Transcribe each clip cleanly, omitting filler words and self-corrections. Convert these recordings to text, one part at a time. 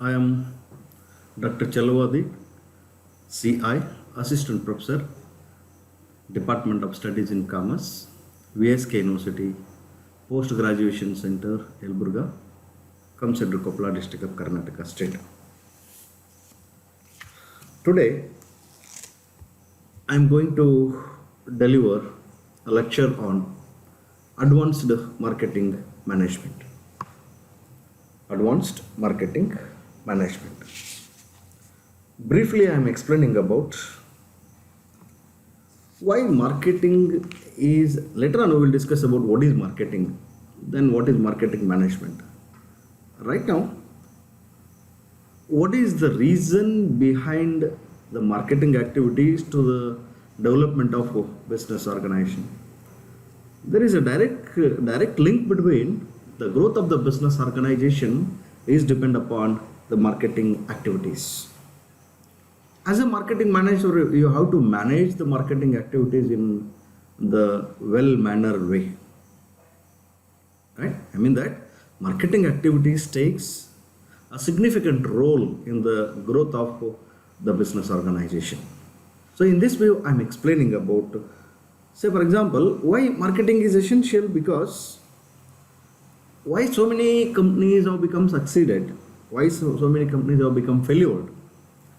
I am Dr. Chalawadi, CI, Assistant Professor, Department of Studies in Commerce, VSK University, Post Graduation Center, Yelburga, Kamchadru District of Karnataka State. Today, I am going to deliver a lecture on Advanced Marketing Management. Advanced Marketing Management. Briefly, I am explaining about why marketing is. Later on, we will discuss about what is marketing, then what is marketing management. Right now, what is the reason behind the marketing activities to the development of a business organization? There is a direct link between the growth of the business organization is depend upon the marketing activities. As a marketing manager, you have to manage the marketing activities in the well-mannered way. Right? I mean that marketing activities takes a significant role in the growth of the business organization. So in this way, I'm explaining about, say for example, why marketing is essential, because why so many companies have become succeeded, why so many companies have become failure.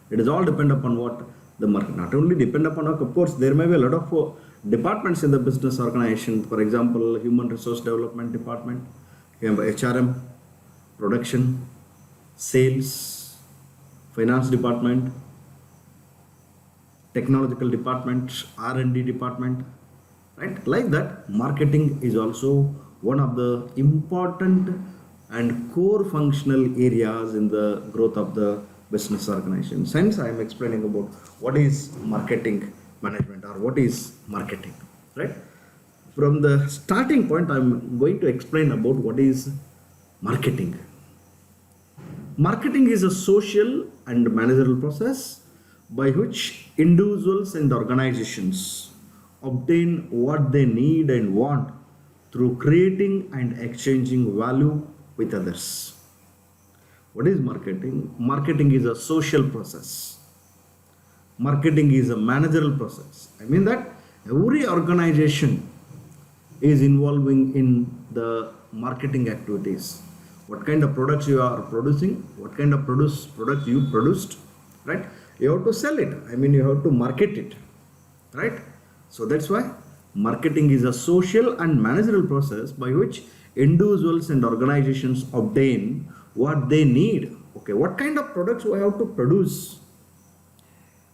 It is all depend upon what the market, not only depend upon, of course, there may be a lot of departments in the business organization. For example, human resource development department, you have HRM, production, sales, finance department, technological department, R&D department, right? Like that, marketing is also one of the important and core functional areas in the growth of the business organization. Since I am explaining about what is marketing management or what is marketing, right? From the starting point, I am going to explain about what is marketing. Marketing is a social and managerial process by which individuals and organizations obtain what they need and want through creating and exchanging value with others. What is marketing? Marketing is a social process. Marketing is a managerial process. I mean that every organization is involving in the marketing activities. What kind of products you are producing, what kind of products you produced, right? You have to sell it. I mean, you have to market it, right? So that's why marketing is a social and managerial process by which individuals and organizations obtain what they need. Okay, what kind of products we have to produce,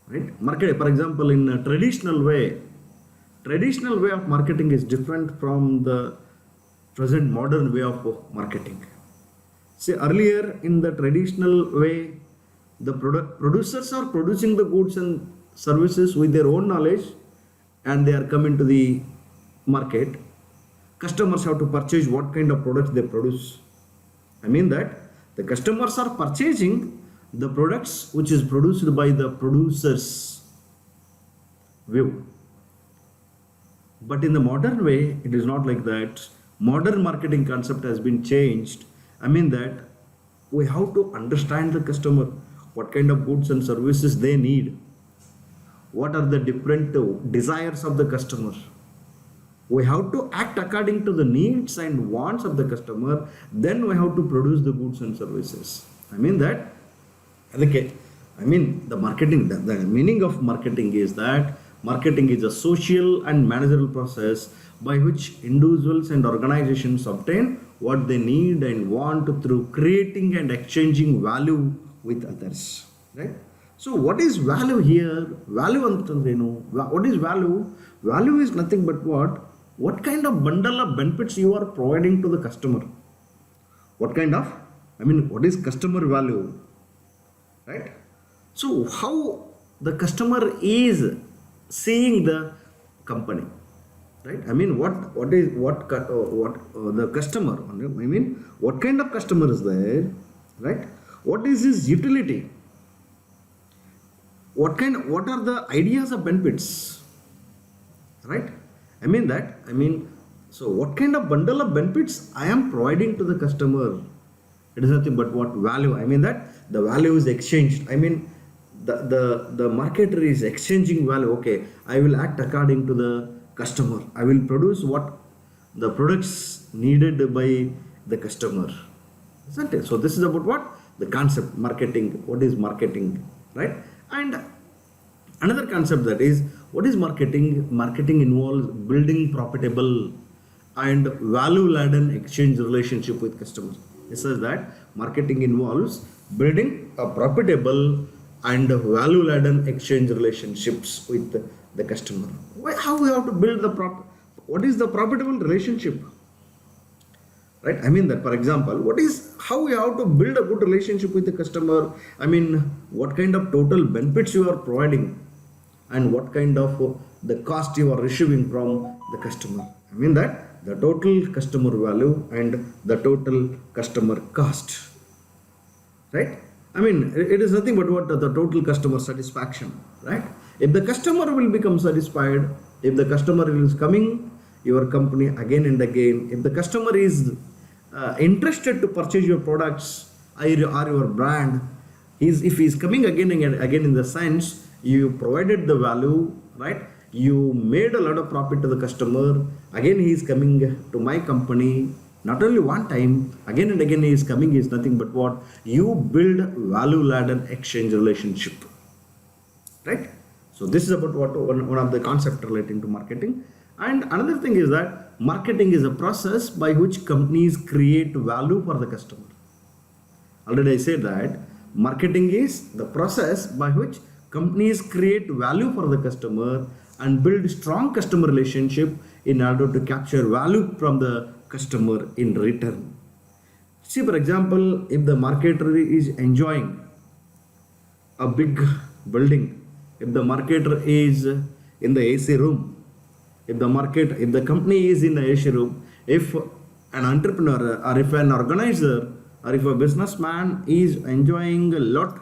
right? Market, for example, in a traditional way of marketing is different from the present modern way of marketing. See, earlier in the traditional way, the producers are producing the goods and services with their own knowledge, and they are coming to the market. Customers have to purchase what kind of products they produce. I mean that the customers are purchasing the products which is produced by the producers view. But in the modern way, it is not like that. Modern marketing concept has been changed. I mean that we have to understand the customer, what kind of goods and services they need, what are the different desires of the customer. We have to act according to the needs and wants of the customer. Then we have to produce the goods and services. I mean that. Okay. I mean the marketing. The meaning of marketing is that marketing is a social and managerial process by which individuals and organizations obtain what they need and want through creating and exchanging value with others. Right. So what is value here? Value antandre no. What is value? Value is nothing but what? What kind of bundle of benefits you are providing to the customer? What kind of? I mean, what is customer value? Right? So how the customer is seeing the company? Right? I mean, what the customer? I mean, what kind of customer is there? Right? What is his utility? What are the ideas of benefits? Right? I mean that. So what kind of bundle of benefits I am providing to the customer? It is nothing but what value. I mean that the value is exchanged. I mean the marketer is exchanging value. Okay, I will act according to the customer. I will produce what the products needed by the customer. Isn't it? So this is about what? The concept marketing. What is marketing? Right? And another concept, that is, what is marketing? Marketing involves building profitable and value-laden exchange relationship with customers. It says that marketing involves building a profitable and value-laden exchange relationships with the customer. How we have to build what is the profitable relationship? Right? I mean that, for example, how we have to build a good relationship with the customer? I mean, what kind of total benefits you are providing, and what kind of the cost you are receiving from the customer. I mean that the total customer value and the total customer cost. Right? I mean, it is nothing but what the total customer satisfaction. Right? If the customer will become satisfied, if the customer is coming your company again and again, if the customer is interested to purchase your products or your brand, if he is coming again and again, in the sense you provided the value, right? You made a lot of profit to the customer. Again he is coming to my company, not only one time, again and again he is coming. Is nothing but what? You build value laden exchange relationship, right? So this is about what one of the concept relating to marketing. And another thing is that marketing is a process by which companies create value for the customer. Already I said that marketing is the process by which companies create value for the customer and build strong customer relationship in order to capture value from the customer in return. See, for example, if the marketer is enjoying a big building, if the marketer is in the AC room, if the company is in the AC room, if an entrepreneur or if an organizer or if a businessman is enjoying a lot,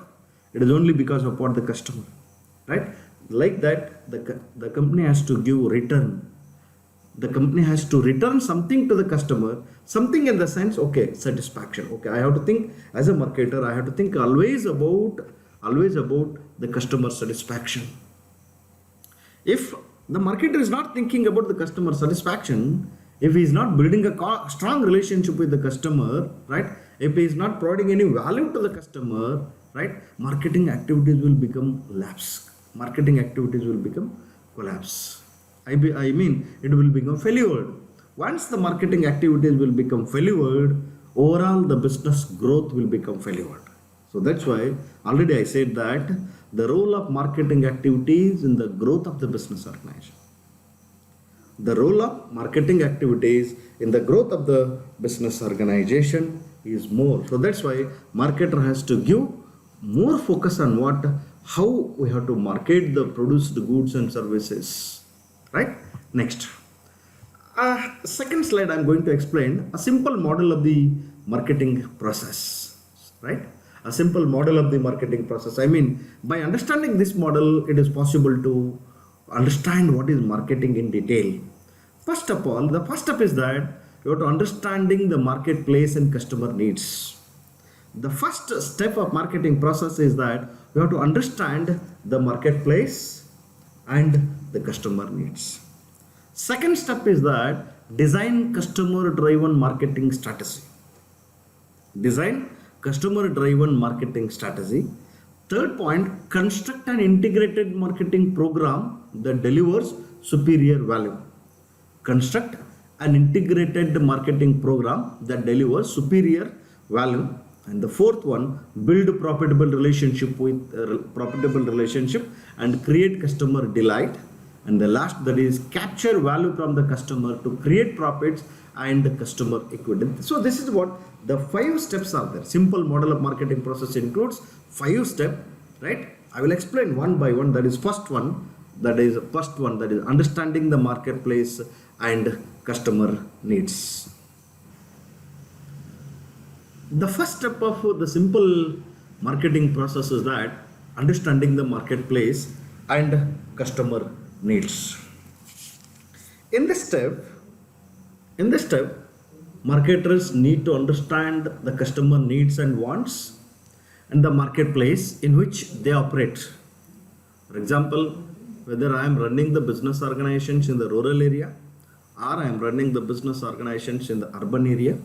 it is only because of what the customer, right? Like that, the company has to give return. The company has to return something to the customer, something in the sense, okay, satisfaction. Okay, I have to think as a marketer, I have to think always about the customer satisfaction. If the marketer is not thinking about the customer satisfaction, if he is not building a strong relationship with the customer, right? If he is not providing any value to the customer, right? Marketing activities will become lapse. Marketing activities will become collapse. I mean, it will become failure. Once the marketing activities will become failure, overall the business growth will become failure. So that's why already I said that the role of marketing activities in the growth of the business organization. The role of marketing activities in the growth of the business organization is more. So that's why marketer has to give more focus on how we have to market the produced goods and services. Right? Next. Second slide, I'm going to explain a simple model of the marketing process. Right? A simple model of the marketing process. I mean, by understanding this model, it is possible to understand what is marketing in detail. First of all, the first step is that you have to understanding the marketplace and customer needs. The first step of marketing process is that you have to understand the marketplace and the customer needs. Second step is that design customer driven marketing strategy. Design customer driven marketing strategy. Third point, construct an integrated marketing program that delivers superior value. Construct an integrated marketing program that delivers superior value. And the fourth one, build a profitable relationship and create customer delight. And the last, that is capture value from the customer to create profits and the customer equity. So this is what the 5 steps are there. Simple model of marketing process includes 5 steps, right? I will explain one by one. That is first one, that is understanding the marketplace and customer needs. The first step of the simple marketing process is that understanding the marketplace and customer needs. In this step, Marketers need to understand the customer needs and wants and the marketplace in which they operate. For example, whether I am running the business organizations in the rural area or I am running the business organizations in the urban area,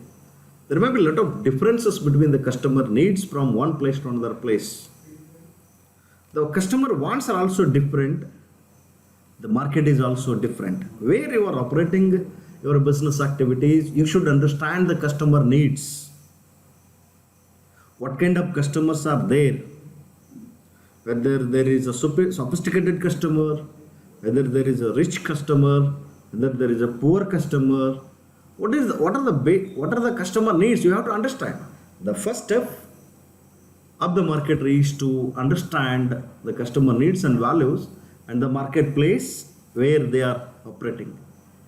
there may be a lot of differences between the customer needs from one place to another place. The customer wants are also different. The market is also different. Where you are operating your business activities, you should understand the customer needs. What kind of customers are there? Whether there is a sophisticated customer, whether there is a rich customer, whether there is a poor customer. What are the customer needs? You have to understand. The first step of the marketer is to understand the customer needs and values and the marketplace where they are operating.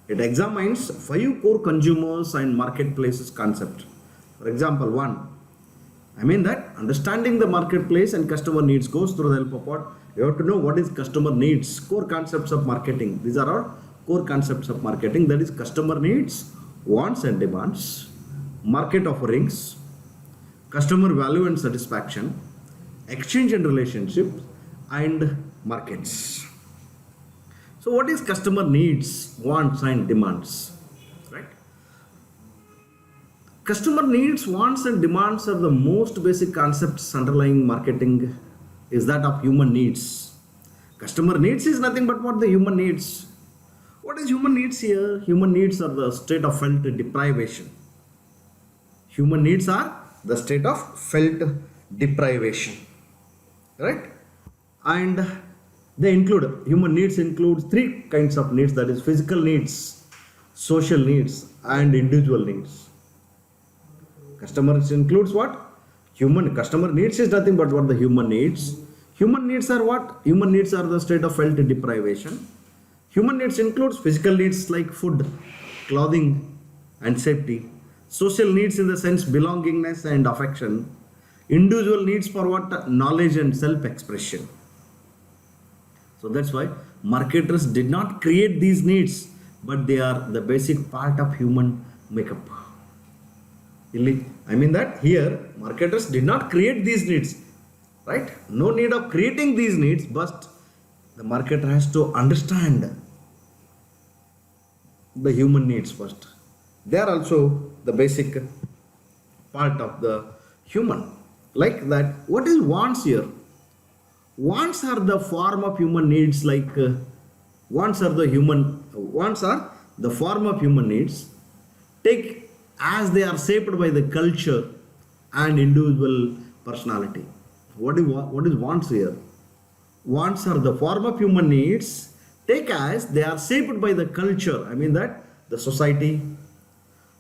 It examines 5 core consumers and marketplaces concept. For example, 1. That understanding the marketplace and customer needs goes through the help of what? You have to know what is customer needs, core concepts of marketing. These are our core concepts of marketing, that is customer needs, wants and demands, market offerings, customer value and satisfaction, exchange and relationships, and markets. So what is customer needs, wants and demands? Right? Customer needs, wants and demands are the most basic concepts underlying marketing is that of human needs. Customer needs is nothing but what the human needs. What is human needs here? Human needs are the state of felt deprivation. Human needs are the state of felt deprivation. Right? And human needs includes 3 kinds of needs, that is physical needs, social needs and individual needs. Customer includes what? Customer needs is nothing but what the human needs. Human needs are what? Human needs are the state of felt deprivation. Human needs includes physical needs like food, clothing and safety. Social needs in the sense belongingness and affection. Individual needs for what? Knowledge and self-expression. So that's why marketers did not create these needs, but they are the basic part of human makeup. That here marketers did not create these needs, right? No need of creating these needs, but the marketer has to understand the human needs first. They are also the basic part of the human. Like that, what is wants here? Wants are the form of human needs, wants are the form of human needs. Take as they are shaped by the culture and individual personality. What is wants here? Wants are the form of human needs. Take as they are shaped by the culture. That the society.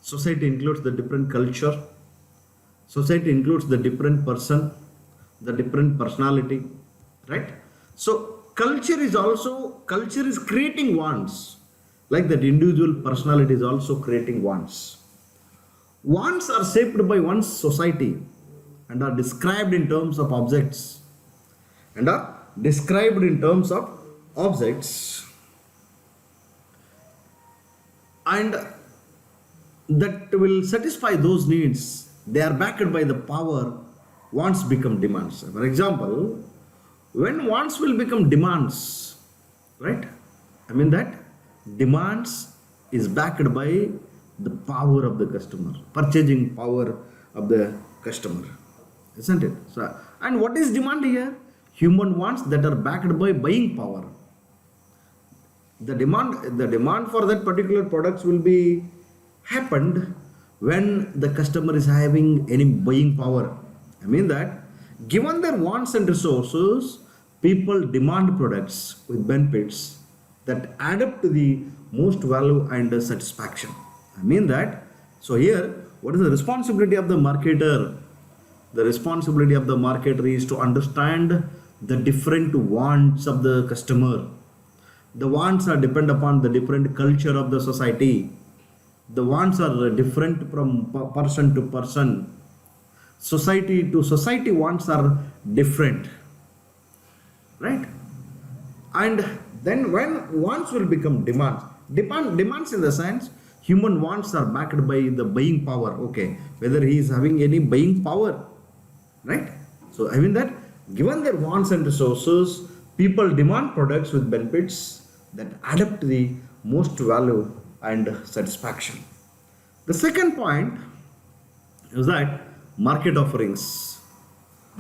Society includes the different culture. Society includes the different person, the different personality. Right? So culture is creating wants. Like that individual personality is also creating wants. Wants are shaped by one's society and are described in terms of objects. And that will satisfy those needs. They are backed by the power. Wants become demands. For example, when wants will become demands, right? That demands is backed by the power of the customer, purchasing power of the customer, isn't it? So, and what is demand here? Human wants that are backed by buying power. The demand for that particular products will be happened when the customer is having any buying power. That given their wants and resources, people demand products with benefits that add up to the most value and satisfaction. That. So here, what is the responsibility of the marketer? The responsibility of the marketer is to understand the different wants of the customer. The wants are depend upon the different culture of the society. The wants are different from person to person. Society to society wants are different. Right? And then when wants will become demands. Demands in the sense, Human wants are backed by the buying power. Okay, whether he is having any buying power, right? So I mean that given their wants and resources, people demand products with benefits that add up to the most value and satisfaction. The second point is that market offerings.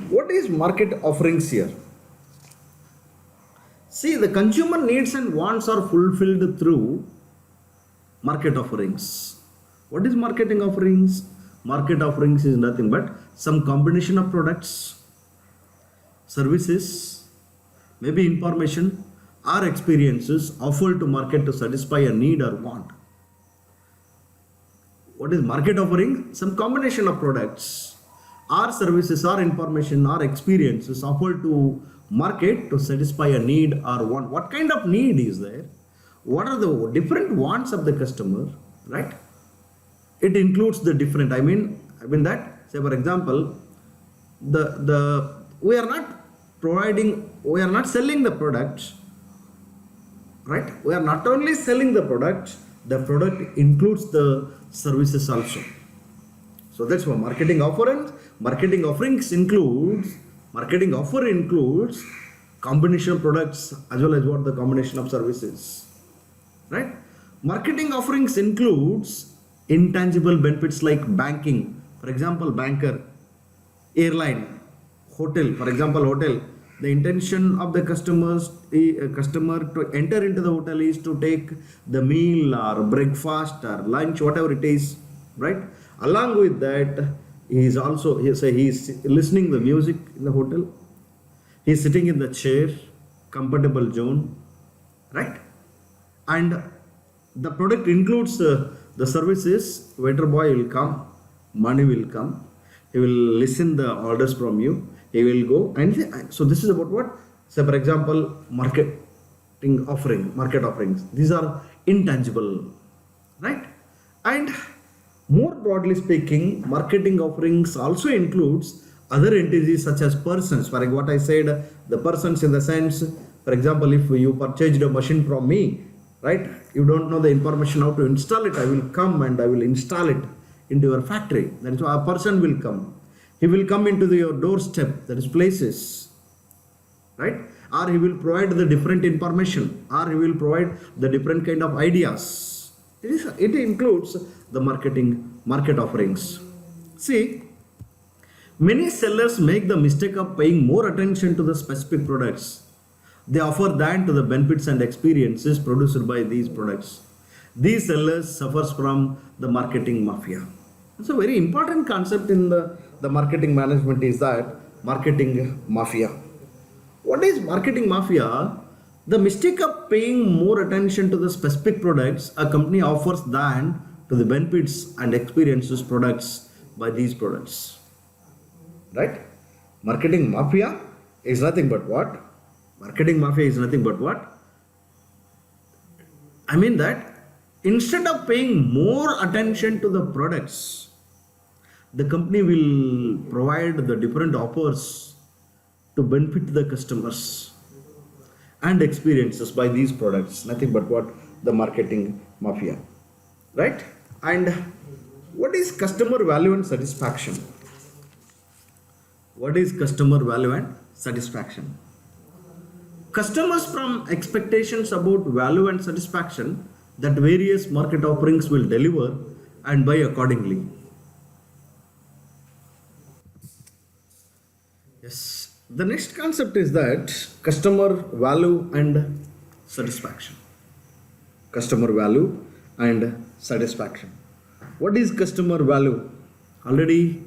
What is market offerings here? See, the consumer needs and wants are fulfilled through market offerings. What is marketing offerings? Market offerings is nothing but some combination of products, services, maybe information or experiences offered to market to satisfy a need or want. What is market offering? Some combination of products or services or information or experiences offered to market to satisfy a need or want. What kind of need is there? What are the different wants of the customer, right? It includes the different, I mean that, say for example, we are not selling the product, right? We are not only selling the product includes the services also. So that's why marketing offerings includes combination of products as well as what the combination of services, right? Marketing offerings includes intangible benefits like banking, for example, banker, airline, hotel, for example, hotel. The intention of the customer to enter into the hotel is to take the meal or breakfast or lunch, whatever it is, right? Along with that, he is listening the music in the hotel. He is sitting in the chair, comfortable zone, right? And the product includes the services. Waiter boy will come, money will come, he will listen the orders from you, he will go, and so this is about what? Say for example, market offerings. These are intangible, right? And more broadly speaking, marketing offerings also includes other entities such as persons. For what I said, the persons in the sense, for example, if you purchased a machine from me, right? You don't know the information how to install it. I will come and I will install it into your factory. That is why a person will come. He will come into your doorstep, that is places, right? Or he will provide the different information, or he will provide the different kind of ideas. It includes the market offerings. See, many sellers make the mistake of paying more attention to the specific products they offer than to the benefits and experiences produced by these products. These sellers suffers from the marketing mafia. It's a very important concept in the marketing management is that marketing mafia. What is marketing mafia? The mistake of paying more attention to the specific products a company offers than to the benefits and experiences products by these products. Right? Marketing mafia is nothing but what? Marketing mafia is nothing but what? I mean that instead of paying more attention to the products, the company will provide the different offers to benefit the customers and experiences by these products. Nothing but what? The marketing mafia, right? And what is customer value and satisfaction? What is customer value and satisfaction? Customers from expectations about value and satisfaction that various market offerings will deliver and buy accordingly. Yes. The next concept is that customer value and satisfaction. Customer value and satisfaction. What is customer value? Already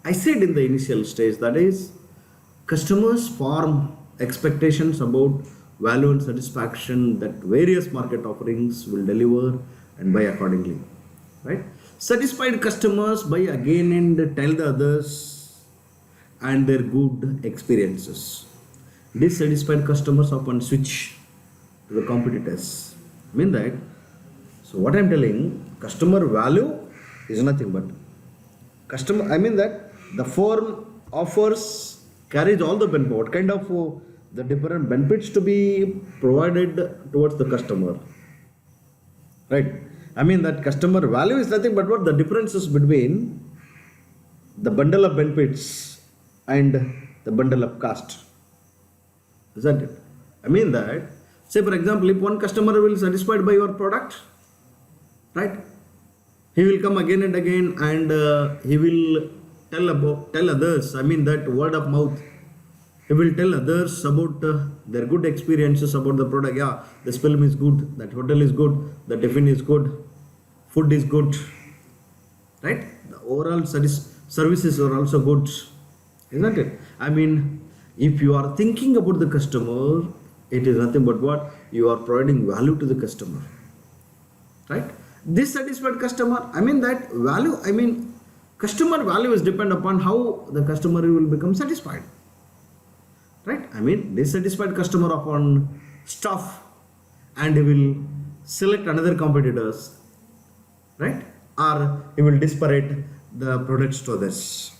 I said in the initial stage, that is, customers form expectations about value and satisfaction that various market offerings will deliver and buy accordingly, right? Satisfied customers buy again and tell the others and their good experiences. Dissatisfied customers often switch to the competitors. I mean that. So what I'm telling, customer value is nothing but customer. I mean that the firm offers carries all the benefit. What kind of the different benefits to be provided towards the customer, right? I mean that customer value is nothing but what the differences between the bundle of benefits and the bundle of cost, isn't it? I mean that, say for example, if one customer will satisfied by your product, right? He will come again and again, and he will tell others. I mean that word of mouth. He will tell others about their good experiences about the product. Yeah, this film is good. That hotel is good. The tiffin is good. Food is good. Right? The overall services are also good, isn't it? I mean, if you are thinking about the customer, it is nothing but what you are providing value to the customer, right? This satisfied customer, I mean that value, I mean customer value is depend upon how the customer will become satisfied, right? I mean dissatisfied customer upon stuff, and he will select another competitors, right? Or he will disparate the products to others.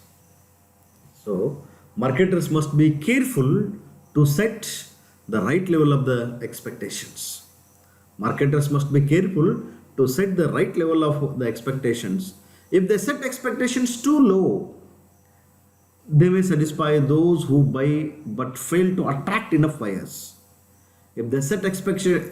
So marketers must be careful to set the right level of the expectations. Marketers must be careful to set the right level of the expectations. If they set expectations too low, they may satisfy those who buy but fail to attract enough buyers. If they set expectations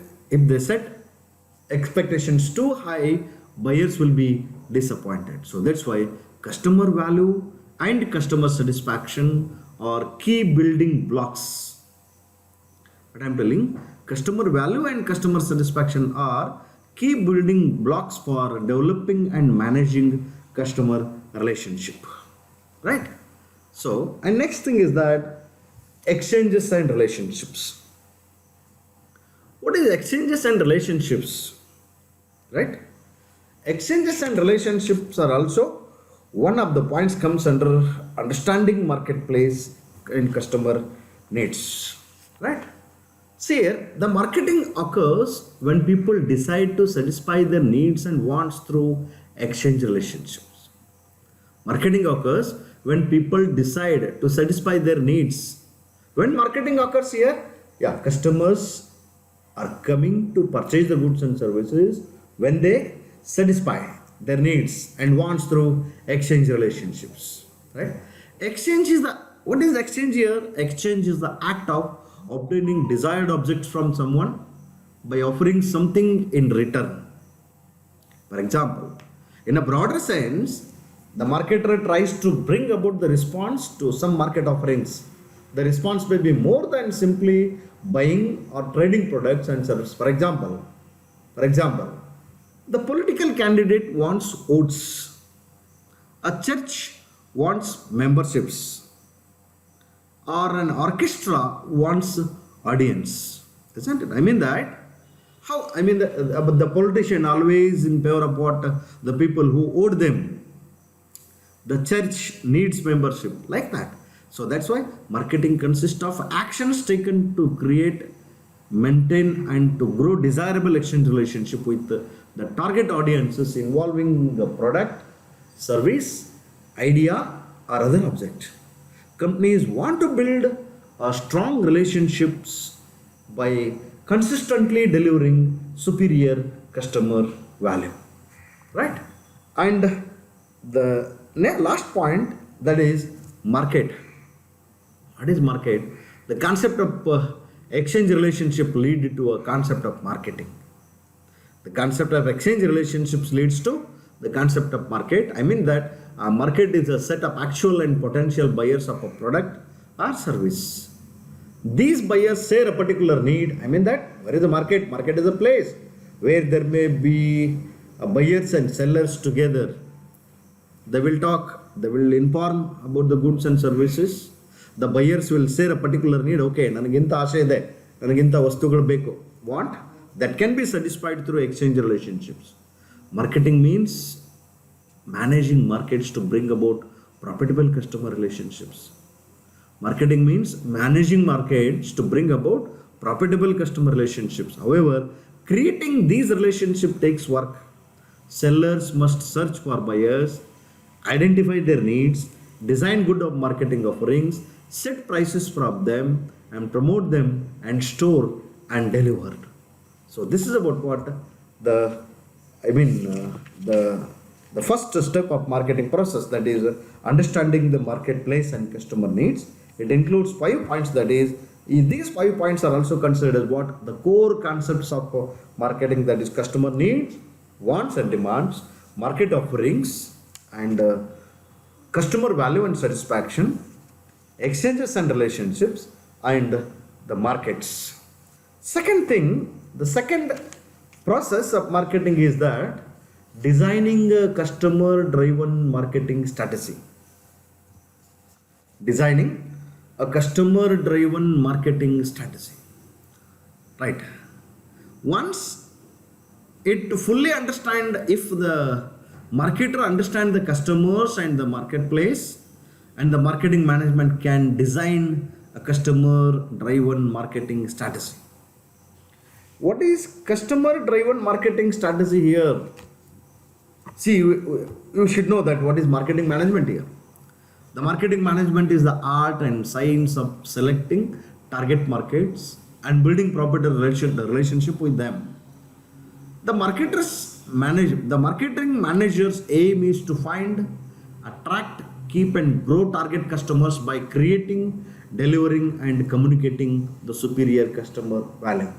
too high, buyers will be disappointed. So that's why customer value and customer satisfaction are key building blocks. But I'm telling, customer value and customer satisfaction are key building blocks for developing and managing customer relationship, right? So, and next thing is that exchanges and relationships. What is exchanges and relationships, right? Exchanges and relationships are also one of the points comes under understanding marketplace and customer needs, right? See here, the marketing occurs when people decide to satisfy their needs and wants through exchange relationships. Marketing occurs when people decide to satisfy their needs. When marketing occurs here, yeah, customers are coming to purchase the goods and services when they satisfy their needs and wants through exchange relationships, right? Exchange is the, what is exchange here? Exchange is the act of obtaining desired objects from someone by offering something in return. For example, in a broader sense, the marketer tries to bring about the response to some market offerings. The response may be more than simply buying or trading products and services. For example, the political candidate wants votes. A church wants memberships, or an orchestra wants audience, isn't it? I mean that how, I mean the politician always in favor of what the people who owed them. The church needs membership, like that. So that's why marketing consists of actions taken to create, maintain, and to grow desirable exchange relationship with the target audiences involving the product, service, idea, or other object. Companies want to build strong relationships by consistently delivering superior customer value, right? And the last point, that is market. What is market? The concept of exchange relationship lead to a concept of marketing. The concept of exchange relationships leads to the concept of market. I mean that a market is a set of actual and potential buyers of a product or service. These buyers share a particular need. I mean that, where is the market? Market is a place where there may be buyers and sellers together. They will talk, they will inform about the goods and services. The buyers will share a particular need. Okay, ನನಗಿಂತ ಆಸೆ ಇದೆ, ನನಗಿಂತ ವಸ್ತುಗಳು ಬೇಕು. Want? That can be satisfied through exchange relationships. Marketing means managing markets to bring about profitable customer relationships. Marketing means managing markets to bring about profitable customer relationships. However, creating these relationships takes work. Sellers must search for buyers, identify their needs, design good marketing offerings, set prices for them, and promote them, and store and deliver. So this is about what the I mean, the first step of marketing process, that is understanding the marketplace and customer needs. It includes 5 points. That is, these 5 points are also considered as what the core concepts of marketing. That is customer needs, wants and demands, market offerings, and customer value and satisfaction, exchanges and relationships, and the markets. Second thing, the second process of marketing is that designing a customer driven marketing strategy. Designing a customer driven marketing strategy. Right. Once it fully understand, if the marketer understand the customers and the marketplace, and the marketing management can design a customer driven marketing strategy. What is customer driven marketing strategy here? See, you should know that what is marketing management here. The marketing management is the art and science of selecting target markets and building proper relationship with them. The marketing manager's aim is to find, attract, keep and grow target customers by creating, delivering and communicating the superior customer value.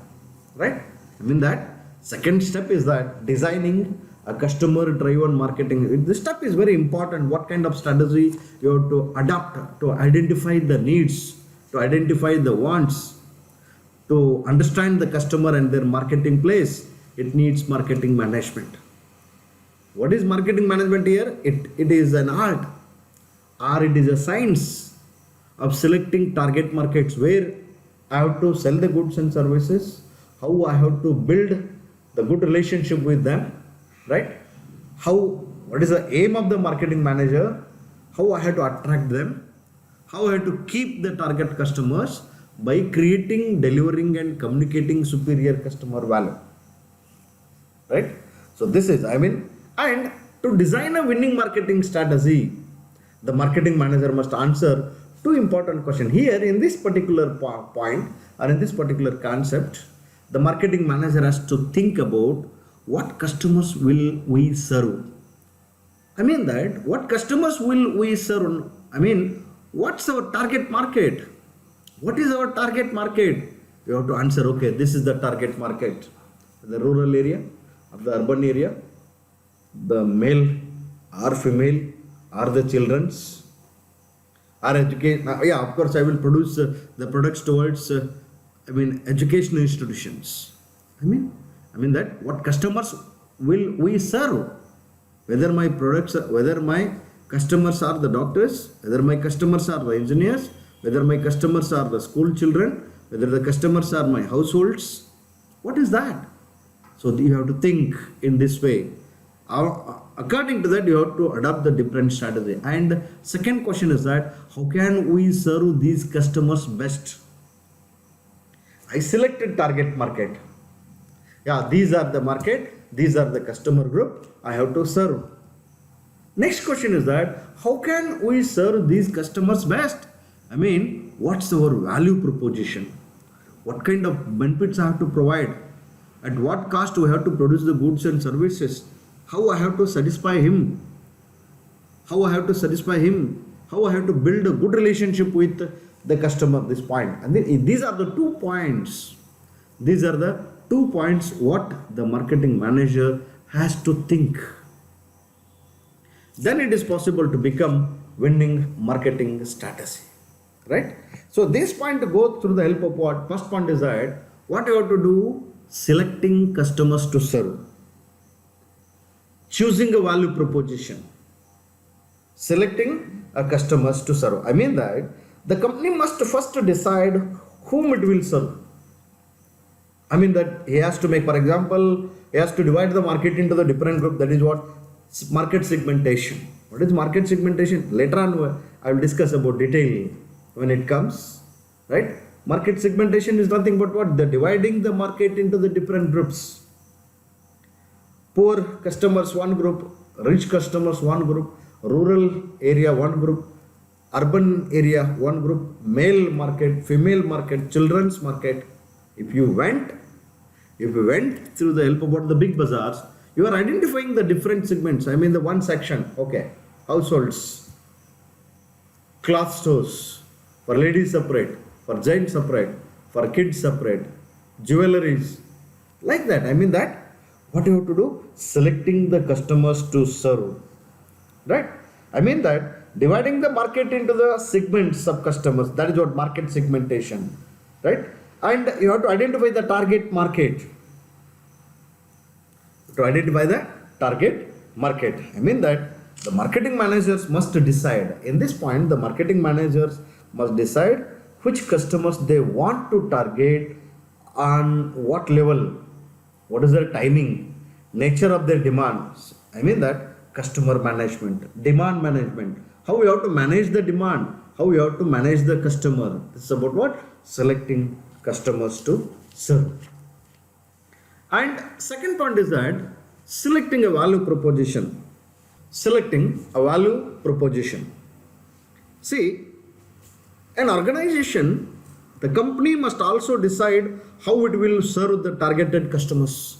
Right? I mean that second step is that designing a customer driven marketing. This step is very important. What kind of strategy you have to adapt to identify the needs, to identify the wants, to understand the customer and their marketing place. It needs marketing management. What is marketing management here? It is an art, or it is a science of selecting target markets where I have to sell the goods and services, how I have to build the good relationship with them, right? What is the aim of the marketing manager, how I have to attract them, how I have to keep the target customers by creating, delivering and communicating superior customer value, right? So this is, and to design a winning marketing strategy, the marketing manager must answer two important questions. Here in this particular point, or in this particular concept, the marketing manager has to think about what customers will we serve. What customers will we serve? What's our target market? What is our target market? You have to answer, okay, this is the target market. The rural area, of the urban area, the male or female, or the children's, or education. Of course, I will produce the products towards, educational institutions. That what customers will we serve? Whether my customers are the doctors, whether my customers are the engineers, whether my customers are the school children, whether the customers are my households. What is that? So you have to think in this way. According to that, you have to adopt the different strategy. And second question is that how can we serve these customers best? I selected target market. These are the market, these are the customer group I have to serve. Next question is that how can we serve these customers best? What's our value proposition? What kind of benefits I have to provide? At what cost we have to produce the goods and services? How I have to satisfy him? How I have to build a good relationship with the customer, this point. And these are the 2 points. These are the 2 points what the marketing manager has to think. Then it is possible to become winning marketing strategy. Right? So this point to go through the help of what? First point is that what you have to do? Selecting customers to serve. Choosing a value proposition. Selecting a customers to serve. That the company must first decide whom it will serve. That he has to make, for example, he has to divide the market into the different group. That is what? Market segmentation. What is market segmentation? Later on I will discuss about detail when it comes. Right? Market segmentation is nothing but what? The dividing the market into the different groups. Poor customers one group, rich customers one group, rural area one group, urban area one group, male market, female market, children's market. If you went through the help about the big bazaars, You are identifying the different segments. I mean, the one section, okay, households, cloth stores, for ladies separate, for gents separate, for kids separate, jewelries, like that. I mean that, what you have to do? Selecting the customers to serve, right? I mean that, dividing the market into the segments of customers, that is what market segmentation, right? And you have to identify the target market. To identify the target market, I mean that the marketing managers must decide. In this point, the marketing managers must decide which customers they want to target, on what level, what is their timing, nature of their demands. I mean that customer management, demand management, how we have to manage the demand, how we have to manage the customer. This is about what? Selecting customers to serve. And second point is that selecting a value proposition. Selecting a value proposition. See, an organization, the company must also decide how it will serve the targeted customers.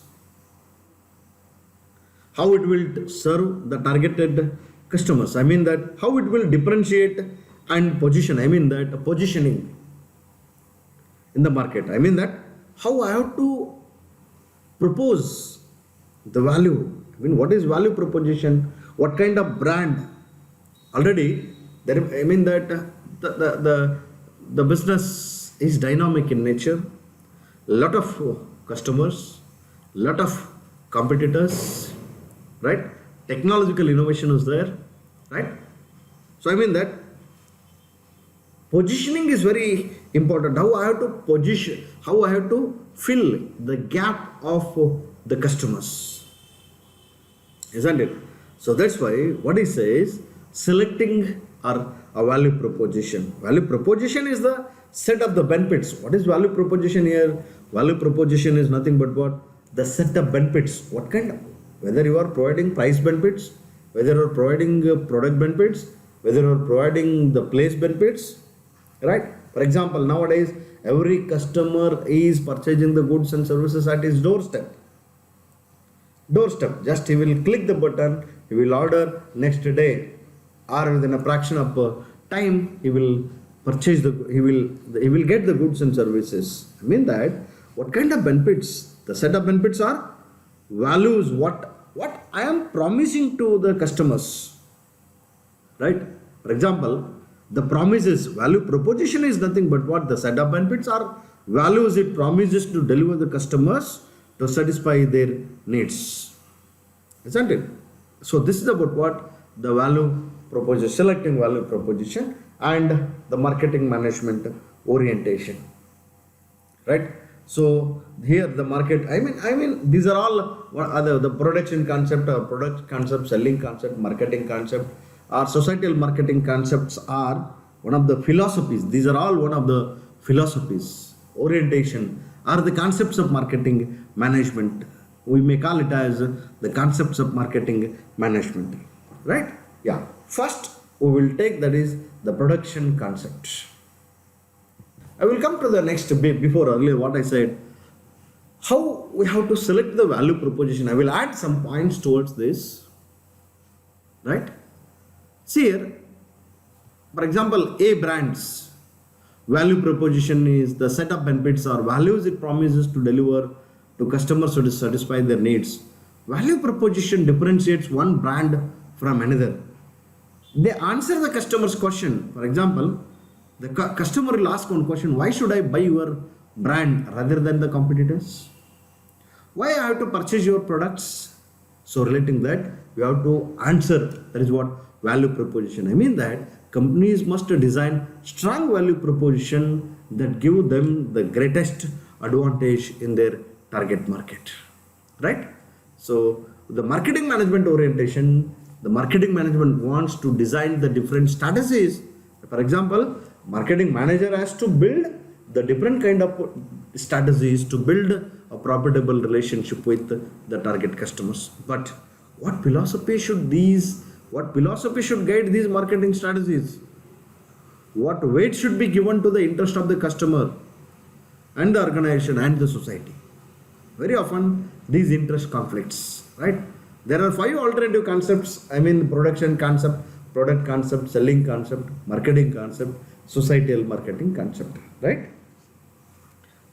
How it will serve the targeted customers. I mean that how it will differentiate and position. I mean that positioning in the market. I mean that how I have to propose the value. I mean, what is value proposition? What kind of brand? Already, there. I mean that the business is dynamic in nature. Lot of customers, lot of competitors, right? Technological innovation is there, right? So I mean that positioning is very important. How I have to position, how I have to fill the gap of the customers, isn't it? So that's why what he says, selecting or a value proposition. Value proposition is the set of the benefits. What is value proposition here? Value proposition is nothing but what? The set of benefits. What kind of? Whether you are providing price benefits, whether you are providing product benefits, whether you are providing the place benefits, right? For example, nowadays every customer is purchasing the goods and services at his doorstep. Just he will click the button, he will order next day, or within a fraction of time he will purchase he will get the goods and services. I mean that what kind of benefits? The set of benefits are values. What I am promising to the customers, right? For example, the promises, value proposition is nothing but what? The set of benefits are values it promises to deliver the customers to satisfy their needs, isn't it? So this is about what? The value proposition, selecting value proposition, and the marketing management orientation, right? So here the market, I mean these are all what are the production concept or product concept, selling concept, marketing concept, or societal marketing concepts are one of the philosophies. These are all one of the philosophies, orientation, are the concepts of marketing management. We may call it as the concepts of marketing management, right? Yeah. First we will take, that is the production concept. I will come to the next bit. Before earlier what I said, how we have to select the value proposition. I will add some points towards this, right? See here, for example, A brands value proposition is the set of benefits or values it promises to deliver to customers to satisfy their needs. Value proposition differentiates one brand from another. They answer the customer's question. For example, the customer will ask one question: why should I buy your brand rather than the competitors? Why I have to purchase your products? So relating that, you have to answer. That is what value proposition. I mean that companies must design strong value proposition that give them the greatest advantage in their target market, right? So the marketing management orientation, the marketing management wants to design the different strategies. For example, marketing manager has to build the different kind of strategies to build a profitable relationship with the target customers. But what philosophy should guide these marketing strategies? What weight should be given to the interest of the customer and the organization and the society? Very often these interest conflicts, right? There are five alternative concepts. I mean, production concept, product concept, selling concept, marketing concept, societal marketing concept, right?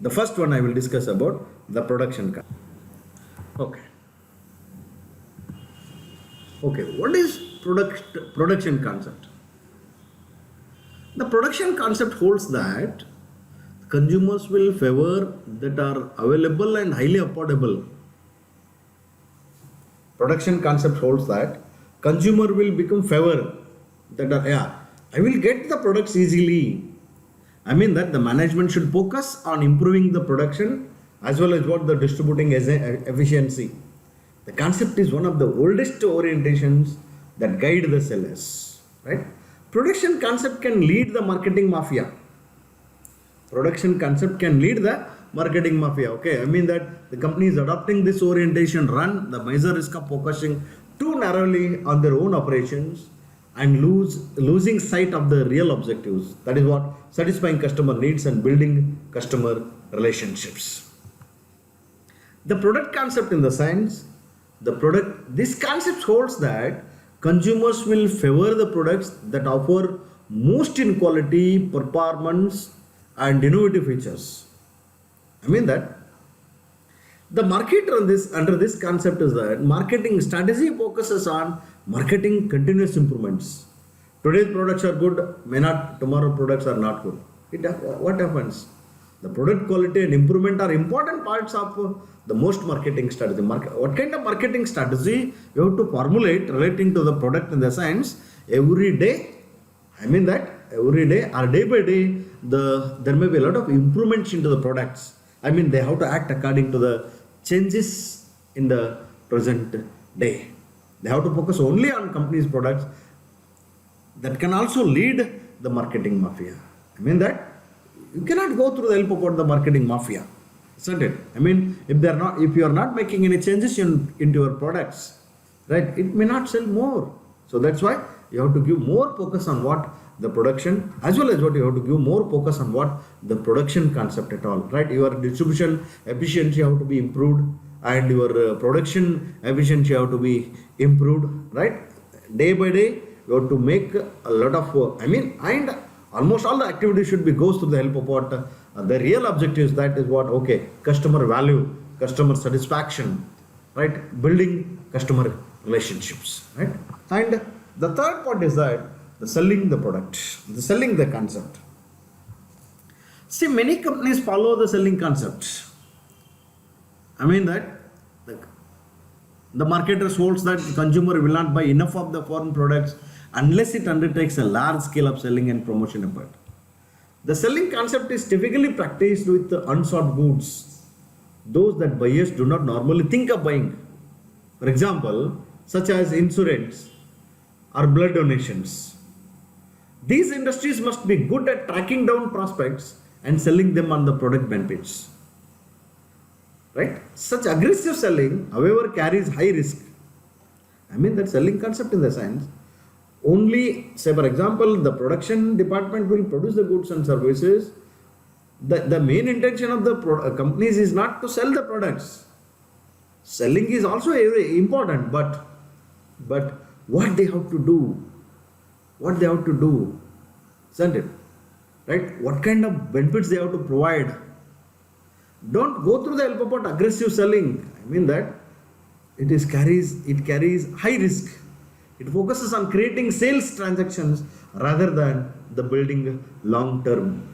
The first one I will discuss about the production concept. Okay. Okay, what is production concept? The production concept holds that consumers will favor that are available and highly affordable. Production concept holds that consumer will become favor that are, yeah, I will get the products easily. I mean that the management should focus on improving the production as well as what the distributing efficiency. The concept is one of the oldest orientations that guide the sellers, right? Production concept can lead the marketing mafia. Production concept can lead the marketing mafia. Okay, I mean that the company is adopting this orientation run the major risk of focusing too narrowly on their own operations and losing sight of the real objectives. That is what satisfying customer needs and building customer relationships. The product concept in the sense, this concept holds that consumers will favor the products that offer most in quality, performance, and innovative features. I mean that the market under this concept is that marketing strategy focuses on marketing continuous improvements. Today's products are good, may not, tomorrow products are not good. What happens? The product quality and improvement are important parts of the most marketing strategy. What kind of marketing strategy you have to formulate relating to the product in the sense every day? I mean that every day or day by day, there may be a lot of improvements into the products. I mean they have to act according to the changes in the present day. They have to focus only on company's products. That can also lead the marketing mafia. I mean that you cannot go through the help about the marketing mafia, isn't it? I mean, if you are not making any changes into your products, right, it may not sell more. So that's why you have to give more focus on what the production, as well as what you have to give more focus on what the production concept at all, right? Your distribution efficiency have to be improved and your production efficiency have to be improved, right? Day by day, you have to make a lot of, and almost all the activity should be goes through the help of what the real objectives, that is what, okay, customer value, customer satisfaction, right? Building customer relationships, right? And the third part is that the selling the product, the selling the concept. See, many companies follow the selling concept. I mean that the marketers holds that the consumer will not buy enough of the foreign products unless it undertakes a large scale of selling and promotion effort. The selling concept is typically practiced with the unsought goods, those that buyers do not normally think of buying. For example, such as insurance or blood donations. These industries must be good at tracking down prospects and selling them on the product benefits. Right? Such aggressive selling, however, carries high risk. I mean that selling concept in the sense, only, say for example, the production department will produce the goods and services. The main intention of the companies is not to sell the products. Selling is also very important, but what they have to do, isn't it? Right? What kind of benefits they have to provide. Don't go through the help about aggressive selling. I mean that it carries high risk. It focuses on creating sales transactions rather than the building long term.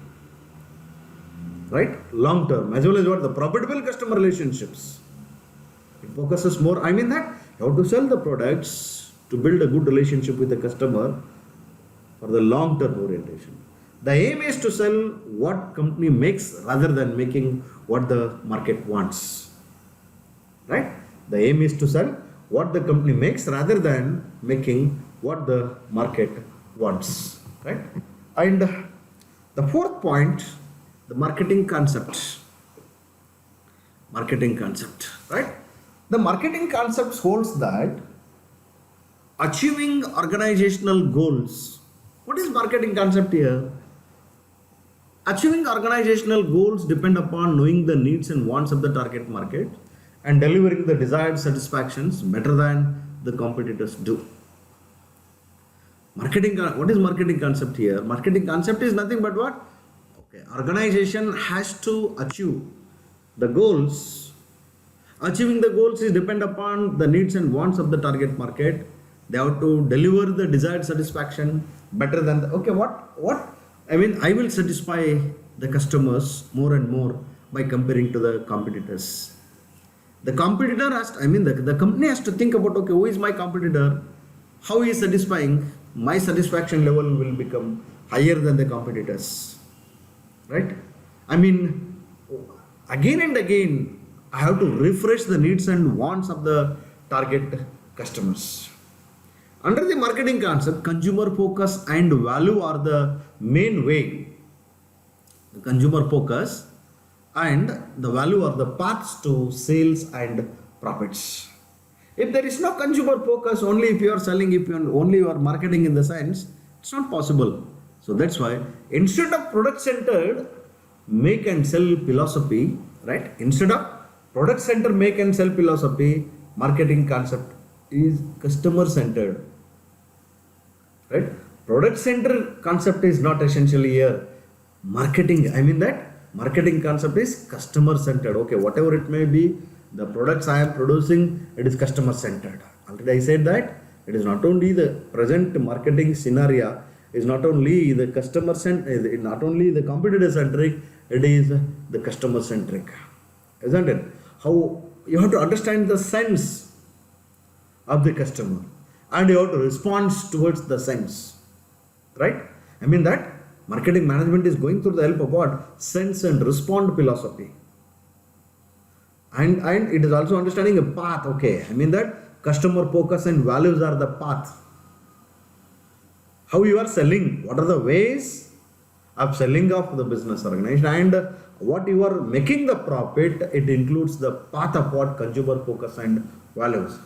Right? Long term, as well as what the profitable customer relationships. It focuses more, I mean that you have to sell the products to build a good relationship with the customer for the long term orientation. The aim is to sell what company makes rather than making what the market wants. Right? The aim is to sell what the company makes rather than making what the market wants. Right? And the fourth point, the marketing concept. Right? The marketing concept holds that achieving organizational goals. What is marketing concept here? Achieving organizational goals depend upon knowing the needs and wants of the target market and delivering the desired satisfactions better than the competitors do. What is marketing concept here? Marketing concept is nothing but what? Okay, organization has to achieve the goals. Achieving the goals is depend upon the needs and wants of the target market. They have to deliver the desired satisfaction better than the, okay, what? I mean, I will satisfy the customers more and more by comparing to the competitors. The competitor has, the company has to think about, okay, who is my competitor? How he is satisfying? My satisfaction level will become higher than the competitors. Right? I mean, again and again, I have to refresh the needs and wants of the target customers. Under the marketing concept, consumer focus and value are the main way. The consumer focus and the value are the paths to sales and profits. If there is no consumer focus, only if you are selling, if you are marketing in the sense, it's not possible. So that's why instead of product centered make and sell philosophy, right? Instead of product centered make and sell philosophy, marketing concept is customer centered. Right? Product centered concept is not essentially here. Marketing concept is customer centered. Okay, whatever it may be, the products I am producing, it is customer centered. Already I said that it is not only the present marketing scenario, is not only the customer centric, not only the competitor centric, it is the customer centric, isn't it? How you have to understand the sense of the customer and you have to respond towards the sense, right? That marketing management is going through the help of what? Sense and respond philosophy. And it is also understanding a path, okay? That customer focus and values are the path. How you are selling, what are the ways of selling of the business organization, and what you are making the profit, it includes the path of what? Consumer focus and values,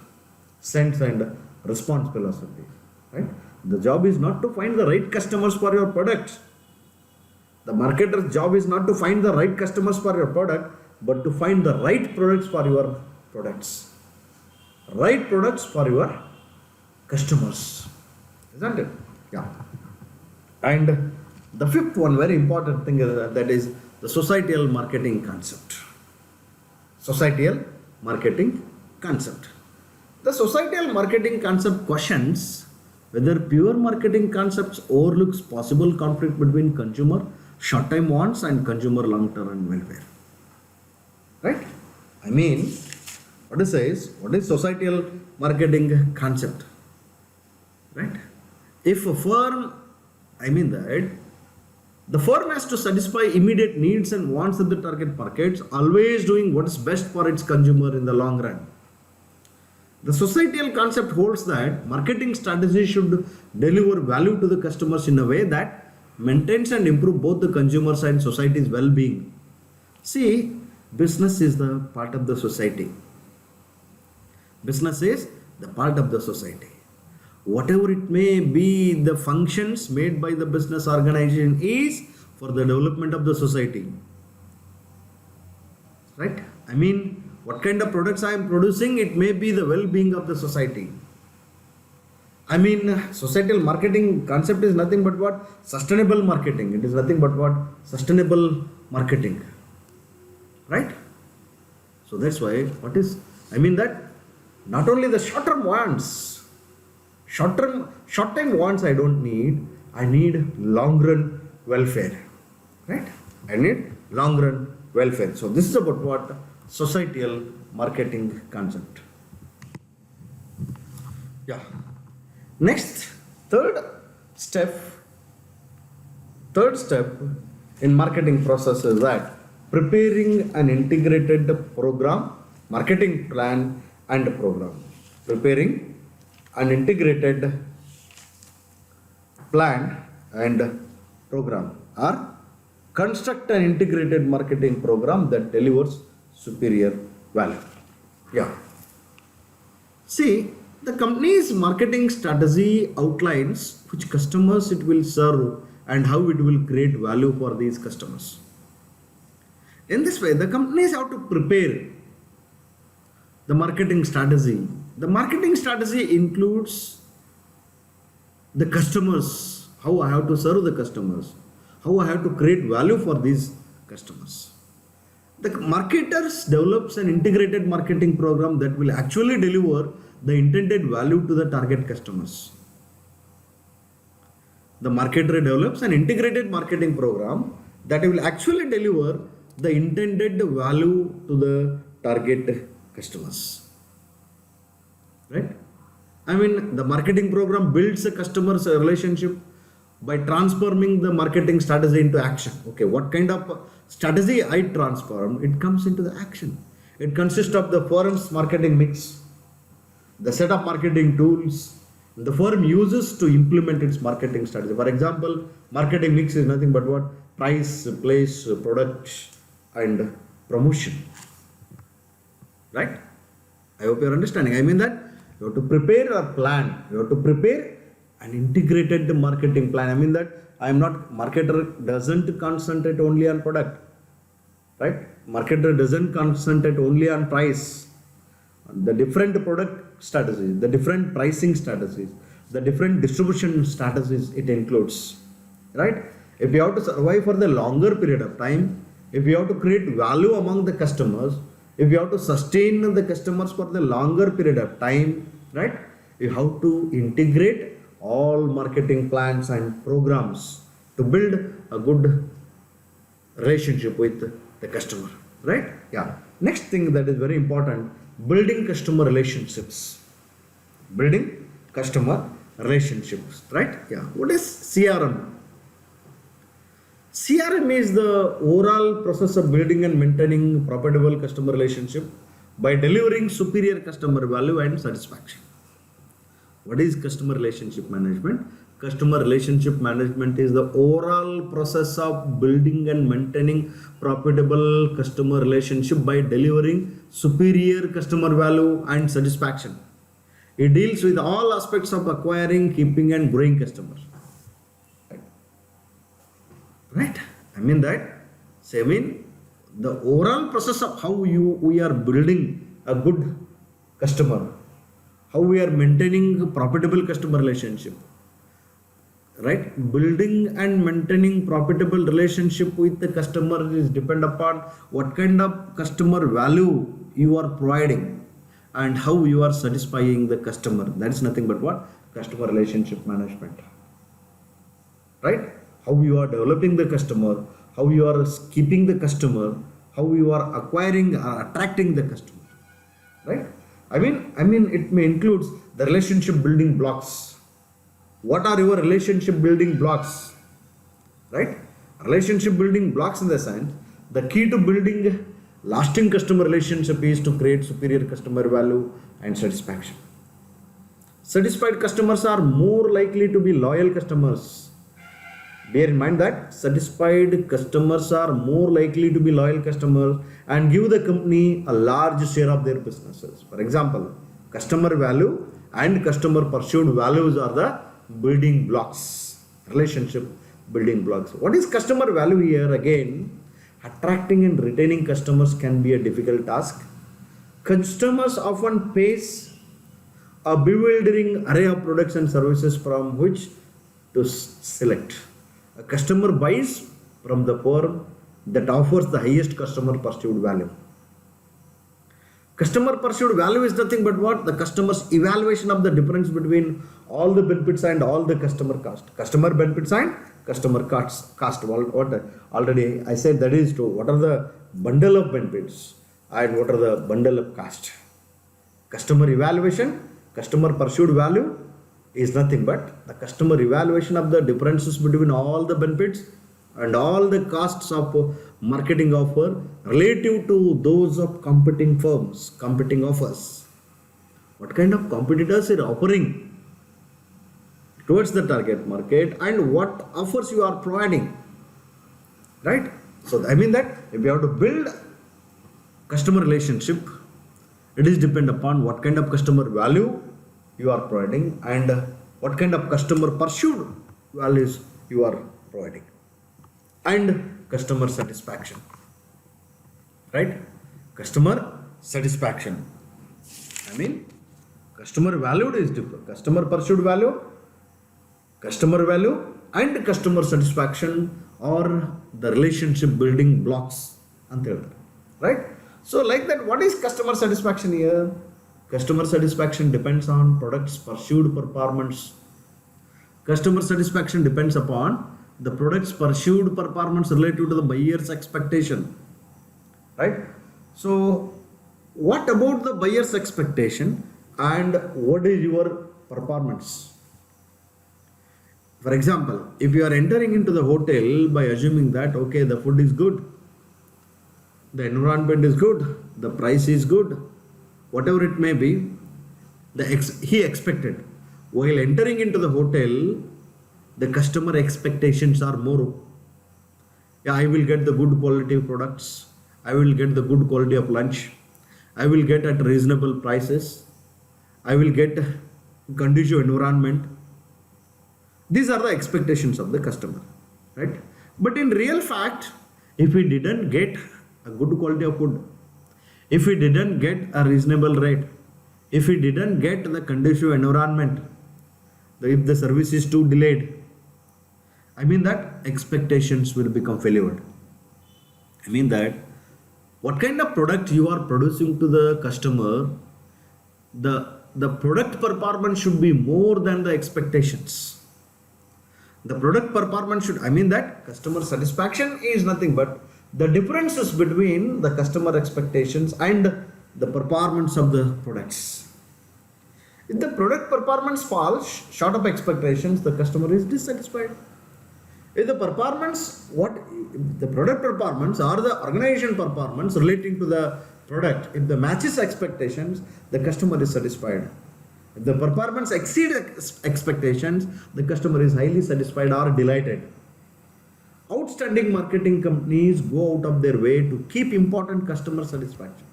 sense and response philosophy, right? The job is not to find the right customers for your product. The marketer's job is not to find the right customers for your product, but to find the right products for your products. Right products for your customers, isn't it? Yeah. And the fifth one, very important thing, that is the societal marketing concept. Societal marketing concept. The societal marketing concept questions whether pure marketing concepts overlooks possible conflict between consumer short-term wants and consumer long-term welfare. Right? What is societal marketing concept? Right? If a firm, the firm has to satisfy immediate needs and wants of the target markets, always doing what is best for its consumer in the long run. The societal concept holds that marketing strategy should deliver value to the customers in a way that maintains and improves both the consumers and society's well-being. See, business is the part of the society. Business is the part of the society. Whatever it may be, the functions made by the business organization is for the development of the society. Right? What kind of products I am producing, it may be the well-being of the society. Societal marketing concept is nothing but what? Sustainable marketing. It is nothing but what? Sustainable marketing. Right? So that's why, that not only the short-term wants, short-term wants I don't need, I need long-run welfare. Right? I need long-run welfare. So this is about what? Societal marketing concept. Yeah. Next, third step in marketing process is that preparing an integrated program, marketing plan and program. Preparing an integrated plan and program, or construct an integrated marketing program that delivers superior value. Yeah. See, the company's marketing strategy outlines which customers it will serve and how it will create value for these customers. In this way, the companies have to prepare The marketing strategy. The marketing strategy includes the customers, how I have to serve the customers, how I have to create value for these customers. The marketers develops an integrated marketing program that will actually deliver the intended value to the target customers. The marketer develops an integrated marketing program that will actually deliver the intended value to the target customers. Right? I mean, the marketing program builds a customer's relationship by transforming the marketing strategy into action. Okay, what kind of strategy I transform, it comes into the action. It consists of the firm's marketing mix, the set of marketing tools the firm uses to implement its marketing strategy. For example, marketing mix is nothing but what? Price, place, product, and promotion. Right? I hope you're understanding. I mean that you have to prepare a plan. You have to prepare an integrated marketing plan. I mean that marketer doesn't concentrate only on product. Right? Marketer doesn't concentrate only on price. The different product strategies, the different pricing strategies, the different distribution strategies it includes. Right? If you have to survive for the longer period of time, if you have to create value among the customers, if you have to sustain the customers for the longer period of time, right? You have to integrate all marketing plans and programs to build a good relationship with the customer, right? Yeah. Next thing that is very important, building customer relationships. Building customer relationships, right? Yeah. What is CRM? CRM is the overall process of building and maintaining profitable customer relationship by delivering superior customer value and satisfaction. What is customer relationship management? Customer relationship management is the overall process of building and maintaining profitable customer relationship by delivering superior customer value and satisfaction. It deals with all aspects of acquiring, keeping and growing customers. Right? I mean that. So I mean the overall process of how we are building a good customer, how we are maintaining a profitable customer relationship. Right? Building and maintaining profitable relationship with the customer is depend upon what kind of customer value you are providing and how you are satisfying the customer. That is nothing but what? Customer relationship management. Right? How you are developing the customer, how you are keeping the customer, how you are acquiring or attracting the customer. Right? I mean it may include the relationship building blocks. What are your relationship building blocks? Right? Relationship building blocks in the sense, the key to building lasting customer relationship is to create superior customer value and satisfaction. Satisfied customers are more likely to be loyal customers. Bear in mind that satisfied customers are more likely to be loyal customers and give the company a large share of their businesses. For example, customer value and customer pursued values are the building blocks, relationship building blocks. What is customer value here? Again, attracting and retaining customers can be a difficult task. Customers often face a bewildering array of products and services from which to select. A customer buys from the firm that offers the highest customer pursued value. Customer pursued value is nothing but what? The customer's evaluation of the difference between all the benefits and all the customer cost. Customer benefits and customer cost. What already I said, that is to what are the bundle of benefits and what are the bundle of cost. Customer evaluation, customer pursued value is nothing but the customer evaluation of the differences between all the benefits and all the costs of marketing offer relative to those of competing firms, competing offers. What kind of competitors are offering towards the target market and what offers you are providing. Right? So I mean that if you have to build customer relationship, it is depend upon what kind of customer value you are providing and what kind of customer pursued values you are providing and customer satisfaction. Right? Customer satisfaction. I mean, customer valued is different. Customer pursued value, and customer satisfaction are the relationship building blocks. Right? So, like that, what is customer satisfaction here? Customer satisfaction depends on product's pursued performance. Customer satisfaction depends upon the product's pursued performance relative to the buyer's expectation. Right? So, what about the buyer's expectation and what is your performance? For example, if you are entering into the hotel by assuming that okay, the food is good, the environment is good, the price is good, whatever it may be, he expected. While entering into the hotel, the customer expectations are more. Yeah, I will get the good quality products. I will get the good quality of lunch. I will get at reasonable prices. I will get conducive environment. These are the expectations of the customer, right? But in real fact, if we didn't get a good quality of food, if we didn't get a reasonable rate, if we didn't get the conducive environment, if the service is too delayed, I mean that expectations will become failure. I mean that what kind of product you are producing to the customer, the product performance should be more than the expectations. The product performance should, I mean that customer satisfaction is nothing but the differences between the customer expectations and the performance of the products. If the product performance falls short of expectations, the customer is dissatisfied. If the performance, the product performance or the organization performance relating to the product, if the matches expectations, the customer is satisfied. If the performance exceeds expectations, the customer is highly satisfied or delighted. Outstanding marketing companies go out of their way to keep important customer satisfaction.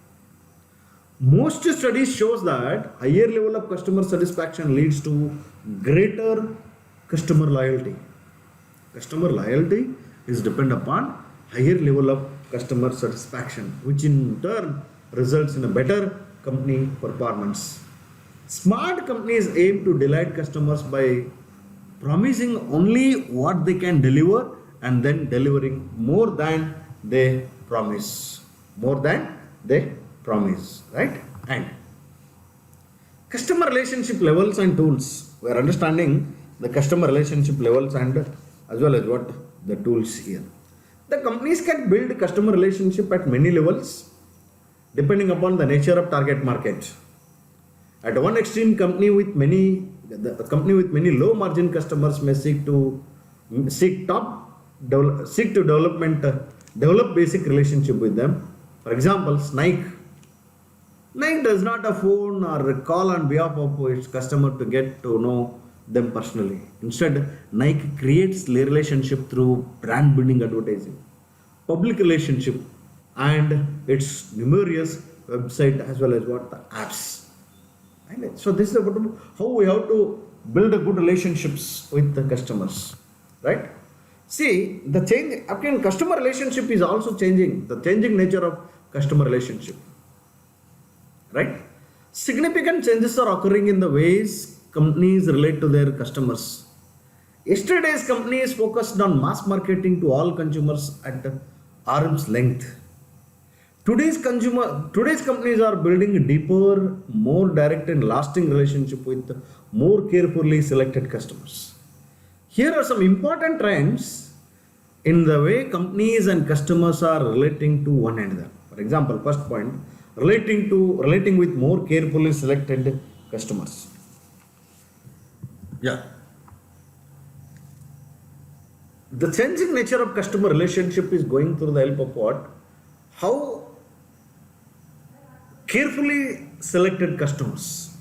Most studies shows that higher level of customer satisfaction leads to greater customer loyalty. Customer loyalty is dependent upon higher level of customer satisfaction, which in turn results in a better company performance. Smart companies aim to delight customers by promising only what they can deliver and then delivering more than they promise. Right? And customer relationship levels and tools. We are understanding the customer relationship levels and as well as what the tools here. The companies can build customer relationship at many levels depending upon the nature of target market. At one extreme, the company with many low margin customers may seek to develop basic relationship with them. For example, Nike does not phone or call on behalf of its customer to get to know them personally. Instead, Nike creates relationship through brand building advertising, public relationship, and its numerous website as well as what the apps. And so this is about how we have to build a good relationships with the customers, right? See, the change again, customer relationship is also changing. The changing nature of customer relationship, right? Significant changes are occurring in the ways companies relate to their customers. Yesterday's companies focused on mass marketing to all consumers at arm's length. Today's companies are building a deeper, more direct and lasting relationship with more carefully selected customers. Here are some important trends in the way companies and customers are relating to one another. For example, first point, relating with more carefully selected customers. Yeah. The changing nature of customer relationship is going through the help of what? How carefully selected customers.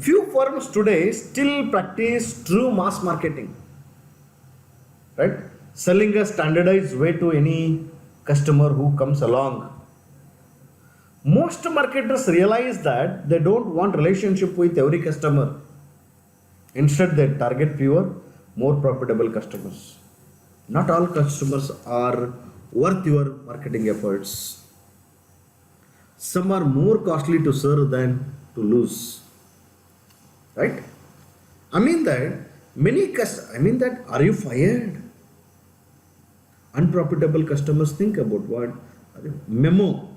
Few firms today still practice true mass marketing, right? Selling a standardized way to any customer who comes along. Most marketers realize that they don't want relationship with every customer. Instead, they target fewer, more profitable customers. Not all customers are worth your marketing efforts. Some are more costly to serve than to lose. Right? I mean that are you fired? Unprofitable customers think about what? Memo.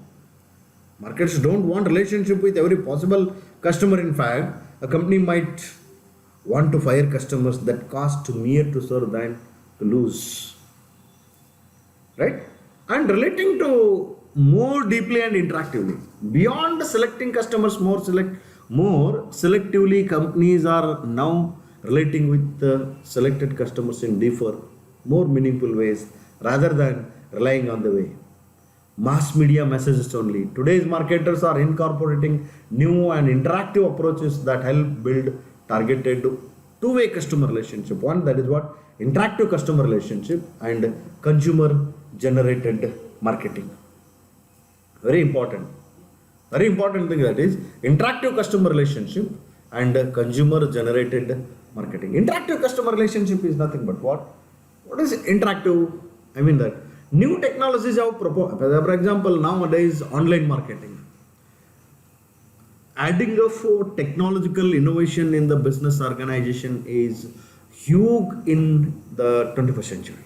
Marketers don't want relationship with every possible customer. In fact, a company might want to fire customers that cost mere to serve than to lose. Right? And relating to more deeply and interactively. Beyond selecting customers more selectively, companies are now relating with the selected customers in deeper, more meaningful ways rather than relying on the way mass media messages only. Today's marketers are incorporating new and interactive approaches that help build targeted two-way customer relationship. One, that is what? Interactive customer relationship and consumer generated marketing. Very important. Very important thing, that is interactive customer relationship and consumer generated marketing. Interactive customer relationship is nothing but what? What is interactive? I mean that new technologies have proposed. For example, nowadays online marketing. Adding of technological innovation in the business organization is huge in the 21st century.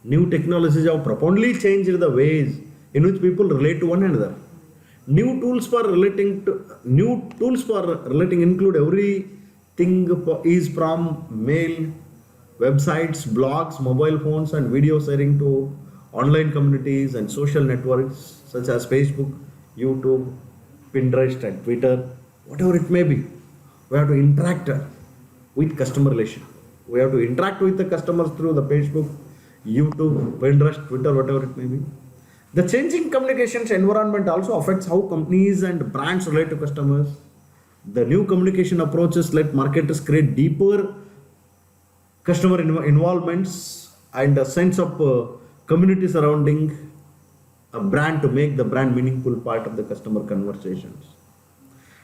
New technologies have profoundly changed the ways in which people relate to one another. New tools for relating include everything is from mail, websites, blogs, mobile phones, and video sharing to online communities and social networks such as Facebook, YouTube, Pinterest, and Twitter, whatever it may be. We have to interact with customer relation. We have to interact with the customers through the Facebook, YouTube, Pinterest, Twitter, whatever it may be. The changing communications environment also affects how companies and brands relate to customers. The new communication approaches let marketers create deeper customer involvements and a sense of community surrounding a brand to make the brand meaningful part of the customer conversations.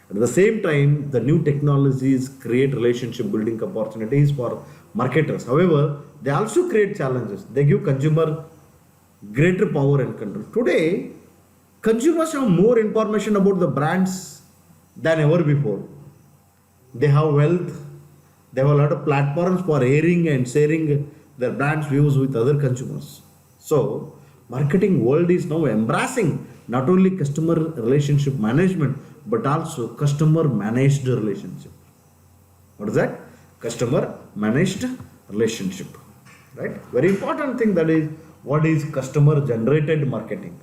At the same time, the new technologies create relationship building opportunities for marketers. However, they also create challenges. They give consumer greater power and control. Today, consumers have more information about the brands than ever before. They have wealth. They have a lot of platforms for airing and sharing their brand's views with other consumers. So, marketing world is now embracing not only customer relationship management but also customer managed relationship. What is that? Customer managed relationship. Right? Very important thing, that is what is customer generated marketing.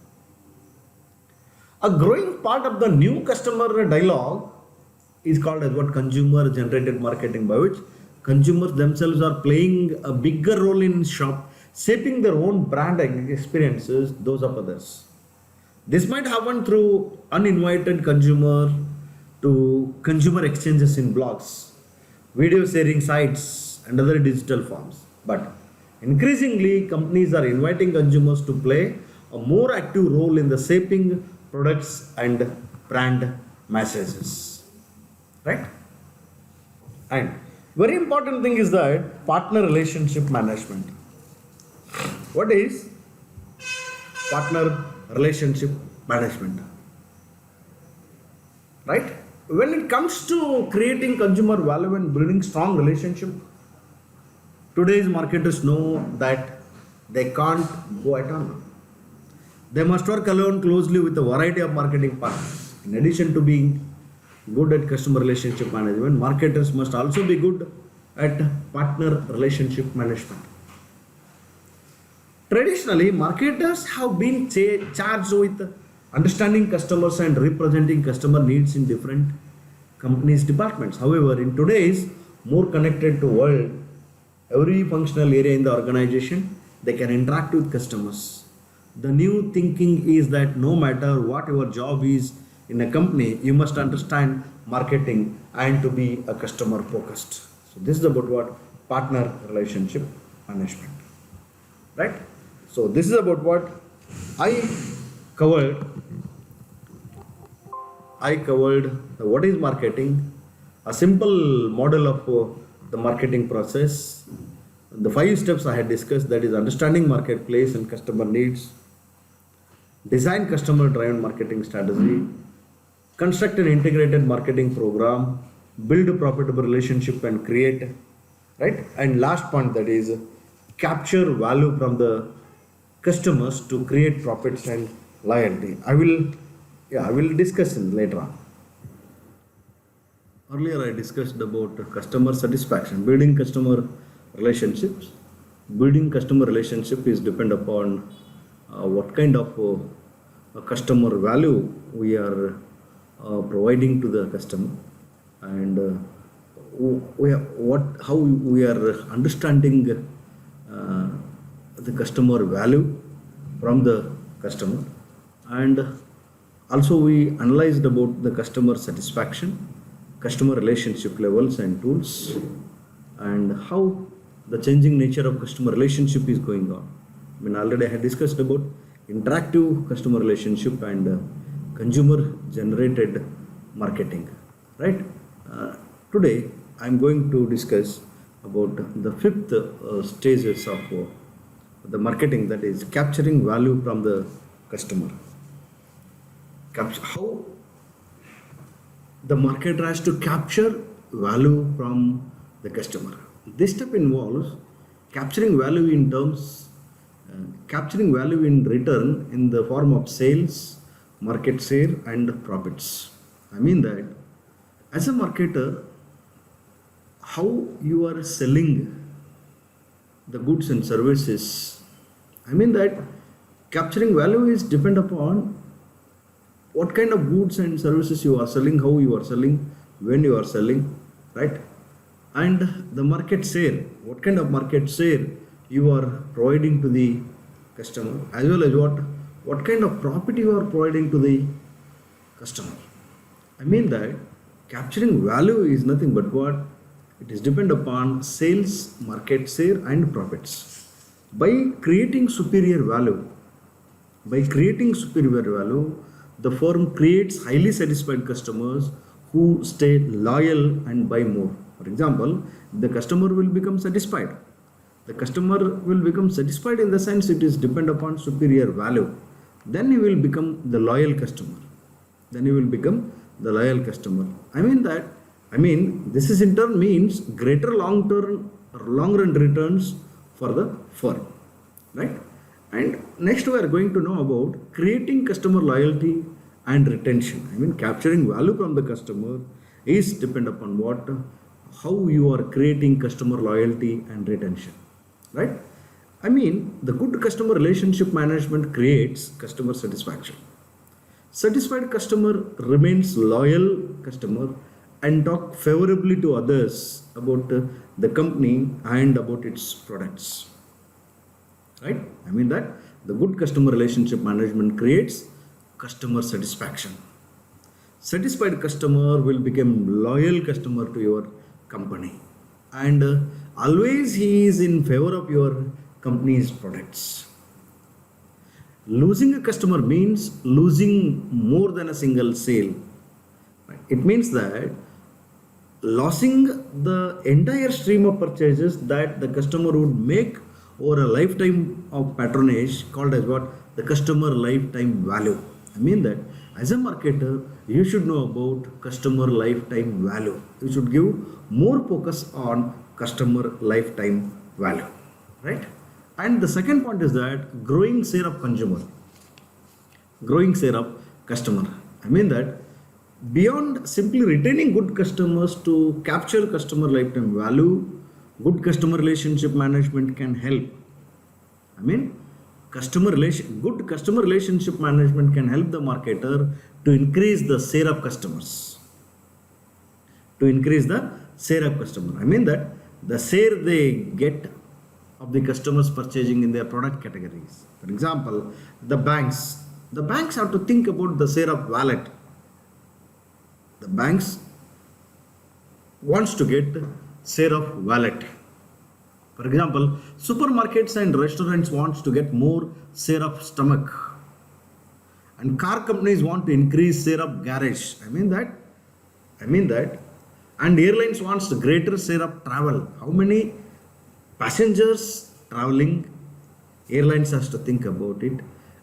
A growing part of the new customer dialogue is called as what? Consumer generated marketing, by which consumers themselves are playing a bigger role in shaping their own brand experiences, those of others. This might happen through uninvited consumer to consumer exchanges in blogs, video sharing sites, and other digital forms. But increasingly, companies are inviting consumers to play a more active role in the shaping products and brand messages. Right? And very important thing is that partner relationship management. What is partner relationship management? Right? When it comes to creating consumer value and building strong relationship, today's marketers know that they can't go it alone. They must work alone closely with a variety of marketing partners. In addition to being good at customer relationship management, marketers must also be good at partner relationship management. Traditionally, marketers have been charged with understanding customers and representing customer needs in different companies' departments. However, in today's more connected to world, every functional area in the organization, they can interact with customers. The new thinking is that no matter what your job is in a company, you must understand marketing and to be a customer focused. So this is about what? Partner relationship management. Right? So this is about what I covered. What is marketing, a simple model of the marketing process, the 5 steps I had discussed, that is understanding marketplace and customer needs, design customer driven marketing strategy, construct an integrated marketing program, build a profitable relationship and create, right? And last point, that is capture value from the customers to create profits and loyalty. I will discuss in later on. Earlier I discussed about customer satisfaction, building customer relationships. Building customer relationship is depend upon what kind of a customer value we are providing to the customer, and how we are understanding the customer value from the customer, and also we analyzed about the customer satisfaction, customer relationship levels and tools, and how the changing nature of customer relationship is going on. I mean, already I had discussed about interactive customer relationship and consumer generated marketing, right? Today I am going to discuss about the fifth stages of the marketing, that is capturing value from the customer. How the marketer has to capture value from the customer. This step involves capturing value in terms, capturing value in return in the form of sales, market share, and profits. I mean that as a marketer, how you are selling the goods and services. I mean that capturing value is depend upon what kind of goods and services you are selling, how you are selling, when you are selling, right? And the market share, what kind of market share you are providing to the customer, as well as what kind of profit you are providing to the customer. I mean that capturing value is nothing but what? It is depend upon sales, market share, and profits. By creating superior value, the firm creates highly satisfied customers who stay loyal and buy more. For example, the customer will become satisfied. The customer will become satisfied in the sense it is depend upon superior value. Then he will become the loyal customer. I mean this is in turn means greater long run returns for the firm, right? And next we are going to know about creating customer loyalty and retention. I mean capturing value from the customer is depend upon how you are creating customer loyalty and retention, right? I mean the good customer relationship management creates customer satisfaction. Satisfied customer remains loyal customer and talk favorably to others about the company and about its products, right? I mean that the good customer relationship management creates customer satisfaction. Satisfied customer will become loyal customer to your company, and always he is in favor of your company's products. Losing a customer means losing more than a single sale. It means that losing the entire stream of purchases that the customer would make over a lifetime of patronage, called as what? The customer lifetime value. I mean that as a marketer, you should know about customer lifetime value. You should give more focus on customer lifetime value, right? And the second point is that growing share of customer. I mean that beyond simply retaining good customers to capture customer lifetime value, good customer relationship management can help. I mean, good customer relationship management can help the marketer to increase the share of customers. I mean that the share they get of the customers purchasing in their product categories. For example, the banks have to think about the share of wallet. The banks wants to get share of wallet. For example, supermarkets and restaurants wants to get more share of stomach, and car companies want to increase share of garage. I mean that, and airlines wants the greater share of travel. How many passengers traveling? Airlines has to think about it,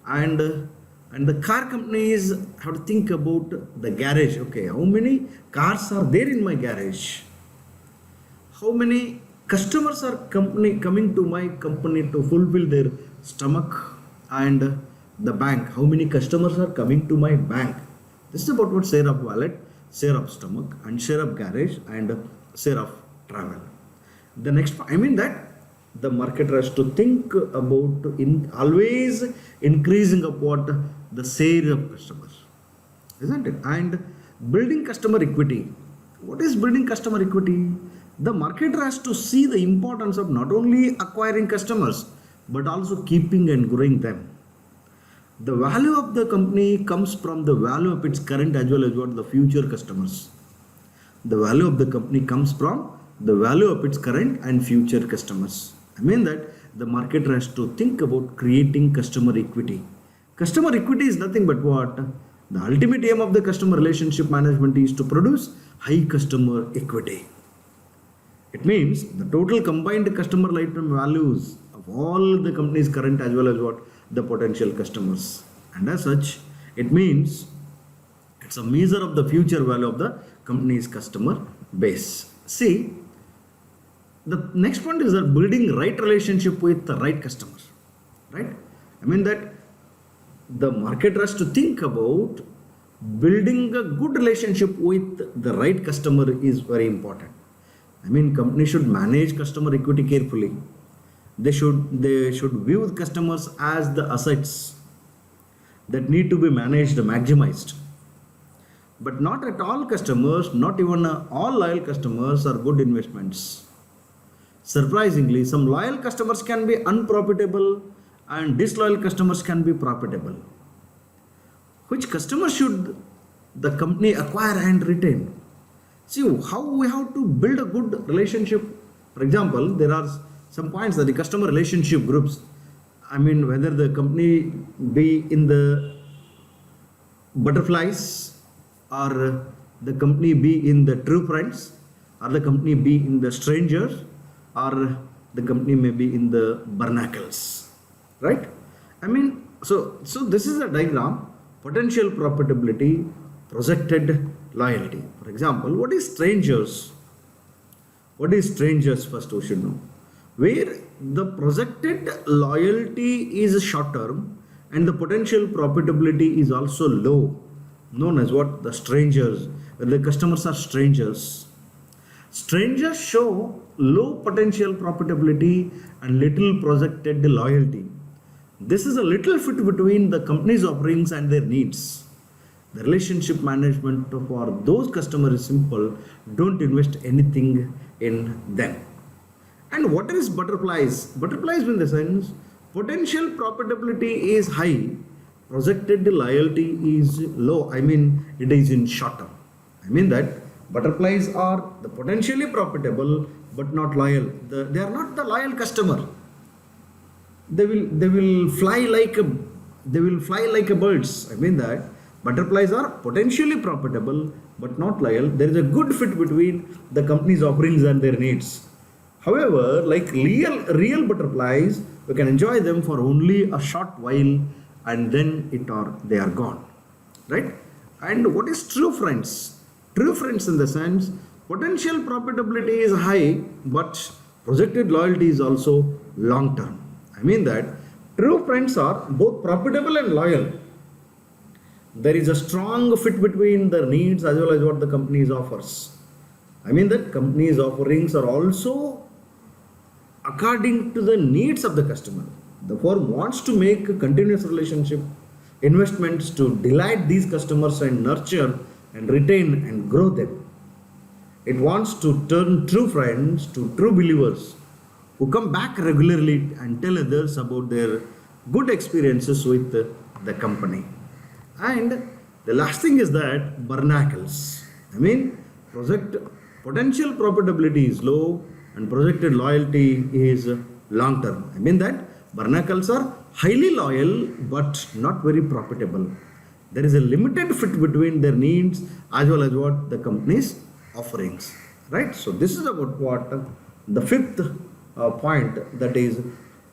and And the car companies have to think about the garage. Okay, how many cars are there in my garage? How many customers are coming to my company to fulfill their stomach? And the bank, how many customers are coming to my bank? This is about what share of wallet, share of stomach, and share of garage, and share of travel. The next, I mean that the market has to think about in always increasing of what the share of customers, isn't it? And building customer equity. What is building customer equity? The marketer has to see the importance of not only acquiring customers but also keeping and growing them. The value of the company comes from the value of its current as well as what the future customers. The value of the company comes from the value of its current and future customers. I mean that the marketer has to think about creating customer equity. Customer equity is nothing but what? The ultimate aim of the customer relationship management is to produce high customer equity. It means the total combined customer lifetime values of all the company's current as well as what the potential customers. And as such, it means it's a measure of the future value of the company's customer base. See, the next point is that building right relationship with the right customers. Right? I mean that the marketer has to think about building a good relationship with the right customer is very important. I mean, companies should manage customer equity carefully. They should view the customers as the assets that need to be managed, maximized. But not at all customers, not even all loyal customers are good investments. Surprisingly, some loyal customers can be unprofitable and disloyal customers can be profitable. Which customer should the company acquire and retain? See how we have to build a good relationship. For example, there are some points that the customer relationship groups. I mean, whether the company be in the butterflies, or the company be in the true friends, or the company be in the strangers, or the company may be in the barnacles, right? I mean, so this is a diagram: potential profitability, projected loyalty. For example, what is strangers? What is strangers? First, we should know. Where the projected loyalty is short term and the potential profitability is also low, known as what? The strangers. Where the customers are strangers. Strangers show low potential profitability and little projected loyalty. This is a little fit between the company's offerings and their needs. The relationship management for those customers is simple. Don't invest anything in them. And what is butterflies? Butterflies in the sense potential profitability is high, projected loyalty is low. I mean, it is in short term. I mean that butterflies are the potentially profitable but not loyal. They are not the loyal customer. They will fly like a birds. I mean that butterflies are potentially profitable but not loyal. There is a good fit between the company's offerings and their needs. However, like real butterflies, we can enjoy them for only a short while and then they are gone. Right? And what is true friends? True friends in the sense potential profitability is high but projected loyalty is also long term. I mean that true friends are both profitable and loyal. There is a strong fit between the needs as well as what the company offers. I mean that company's offerings are also according to the needs of the customer. The firm wants to make a continuous relationship, investments to delight these customers and nurture and retain and grow them. It wants to turn true friends to true believers who come back regularly and tell others about their good experiences with the company. And the last thing is that barnacles. I mean, potential profitability is low and projected loyalty is long term. I mean that barnacles are highly loyal but not very profitable. There is a limited fit between their needs as well as what the company's offerings. Right? So this is about what the fifth point, that is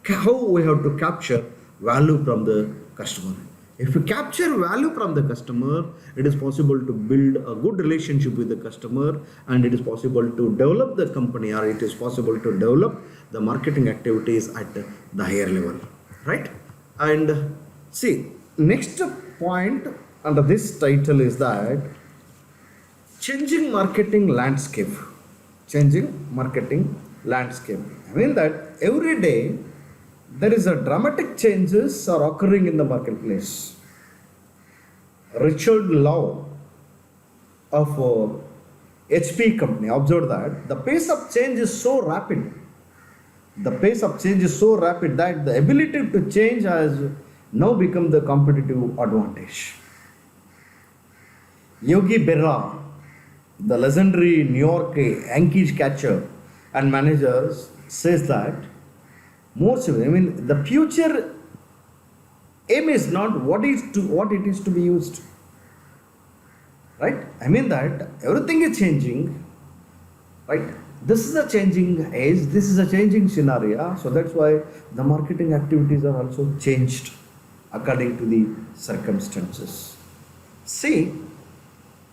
how we have to capture value from the customer. If you capture value from the customer, it is possible to build a good relationship with the customer, and it is possible to develop the company, or it is possible to develop the marketing activities at the higher level, right? And see, next point under this title is that changing marketing landscape. Changing marketing landscape. I mean that every day there is a dramatic changes are occurring in the marketplace. Richard Lau of HP company observed that the pace of change is so rapid. The pace of change is so rapid that the ability to change has now become the competitive advantage. Yogi Berra, the legendary New York Yankees catcher and manager, says that the future aim is not what it is to be used, right? I mean that everything is changing, right? This is a changing age, this is a changing scenario, so that's why the marketing activities are also changed according to the circumstances. See,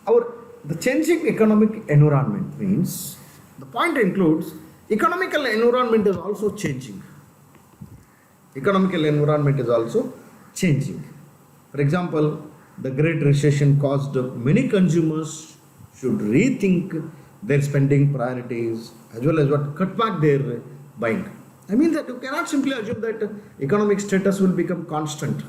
the changing economic environment means the point includes economical environment is also changing. Economical environment is also changing. For example, the Great Recession caused many consumers should rethink their spending priorities as well as cut back their buying. I mean that you cannot simply assume that economic status will become constant.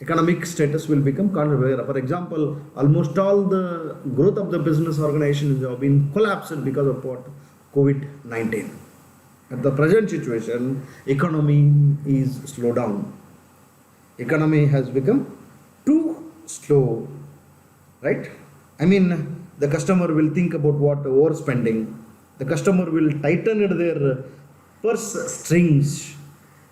Economic status will become constant. For example, almost all the growth of the business organizations have been collapsed because of what? COVID-19. At the present situation, economy is slowed down. Economy has become too slow, right? I mean, the customer will think about what overspending. The customer will tighten their purse strings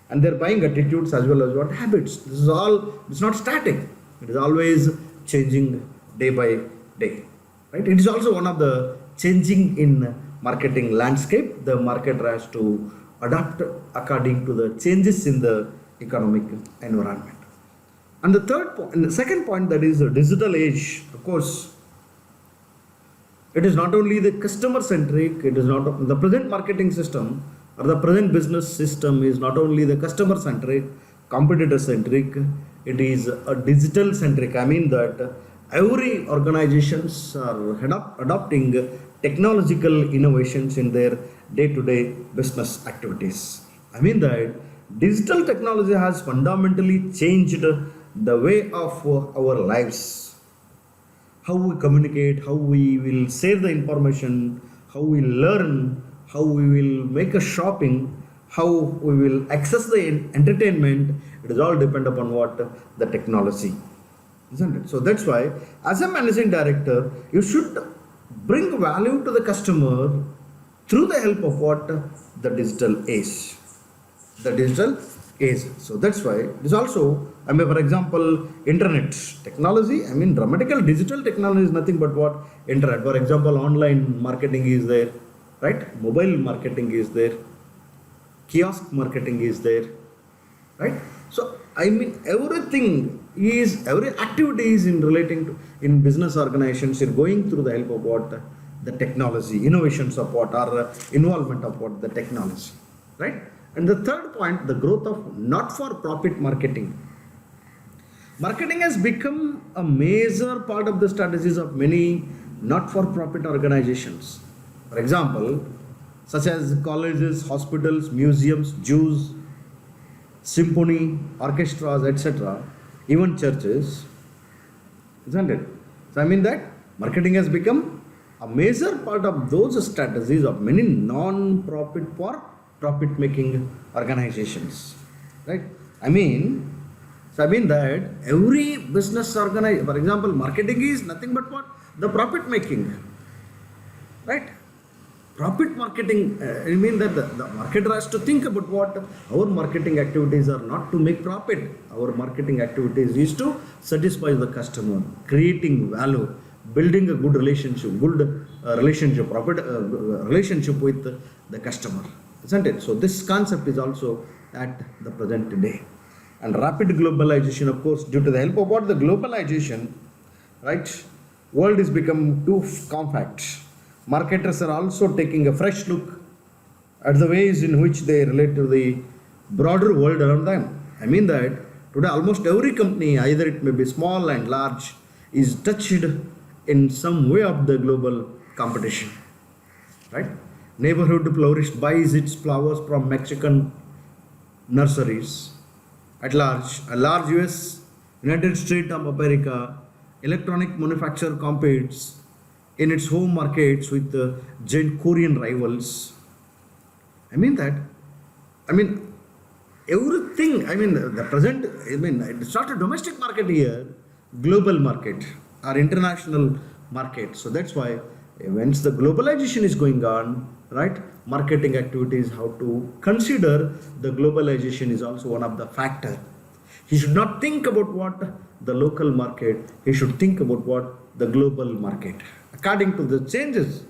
and their buying attitudes as well as what habits. This is all, it's not static. It is always changing day by day, right? It is also one of the changing in marketing landscape. The marketer has to adapt according to the changes in the economic environment. And the second point, that is the digital age. Of course, it is not only the customer centric, it is not the present marketing system or the present business system is not only the customer centric, competitor centric, it is a digital centric. I mean that every organizations are adopting technological innovations in their day-to-day business activities. I mean that digital technology has fundamentally changed the way of our lives. How we communicate, how we will share the information, how we learn, how we will make a shopping, how we will access the entertainment, it is all depend upon what? The technology, isn't it? So that's why as a managing director, you should bring value to the customer through the help of what? The digital age. The digital age. So that's why it is also, for example, internet technology. Dramatical digital technology is nothing but what? Internet. For example, online marketing is there, right? Mobile marketing is there. Kiosk marketing is there, right? So every activity is in relating to in business organizations are going through the help of what? The technology, innovations of what, or involvement of what? The technology, right? And the third point, the growth of not-for-profit marketing. Marketing has become a major part of the strategies of many not-for-profit organizations. For example, such as colleges, hospitals, museums, zoos, symphony, orchestras, etc., even churches, isn't it? So that marketing has become a major part of those strategies of many non-profit for profit-making organizations, right? That every business organization, for example, marketing is nothing but what? The profit-making, right? Profit marketing, that the marketer has to think about what? Our marketing activities are not to make profit. Our marketing activities is to satisfy the customer, creating value, building a good relationship, relationship with the customer, isn't it? So this concept is also at the present day. And rapid globalization, of course, due to the help of what the globalization, right? World is become too compact. Marketers are also taking a fresh look at the ways in which they relate to the broader world around them. I mean that today almost every company, either it may be small and large, is touched in some way of the global competition. Right? Neighborhood florist buys its flowers from Mexican nurseries. At large, a large US, United States of America, electronic manufacturer competes in its home markets with the giant Korean rivals. I mean that. I mean, everything, I mean, the present, I mean, it's not a domestic market here, global market or international market. So that's why once the globalization is going on, right, marketing activities, how to consider the globalization is also one of the factor. He should not think about what the local market, he should think about what the global market. According to the changes,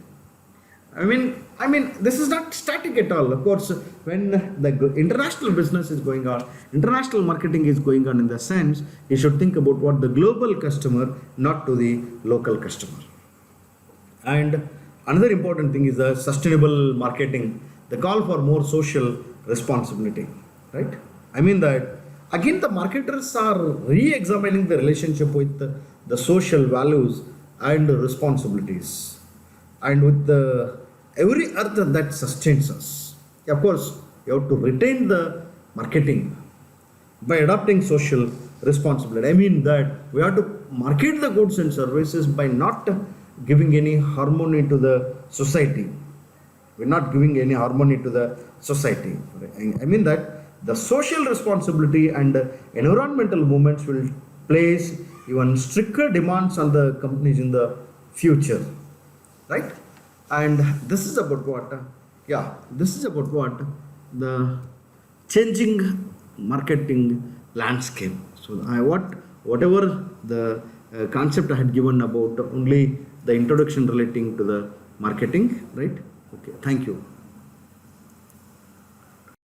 this is not static at all. Of course, when the international business is going on, international marketing is going on in the sense, you should think about what the global customer, not to the local customer. And another important thing is the sustainable marketing, the call for more social responsibility, right? I mean that again the marketers are re-examining the relationship with the social values and responsibilities, and with the every earth that sustains us. Of course, you have to retain the marketing by adopting social responsibility. I mean that we have to market the goods and services by not giving any harmony to the society. We're not giving any harmony to the society. I mean that the social responsibility and environmental movements will place even stricter demands on the companies in the future, right? And this is about what? This is about what? The changing marketing landscape. So whatever the concept I had given about only the introduction relating to the marketing, right? Okay, thank you.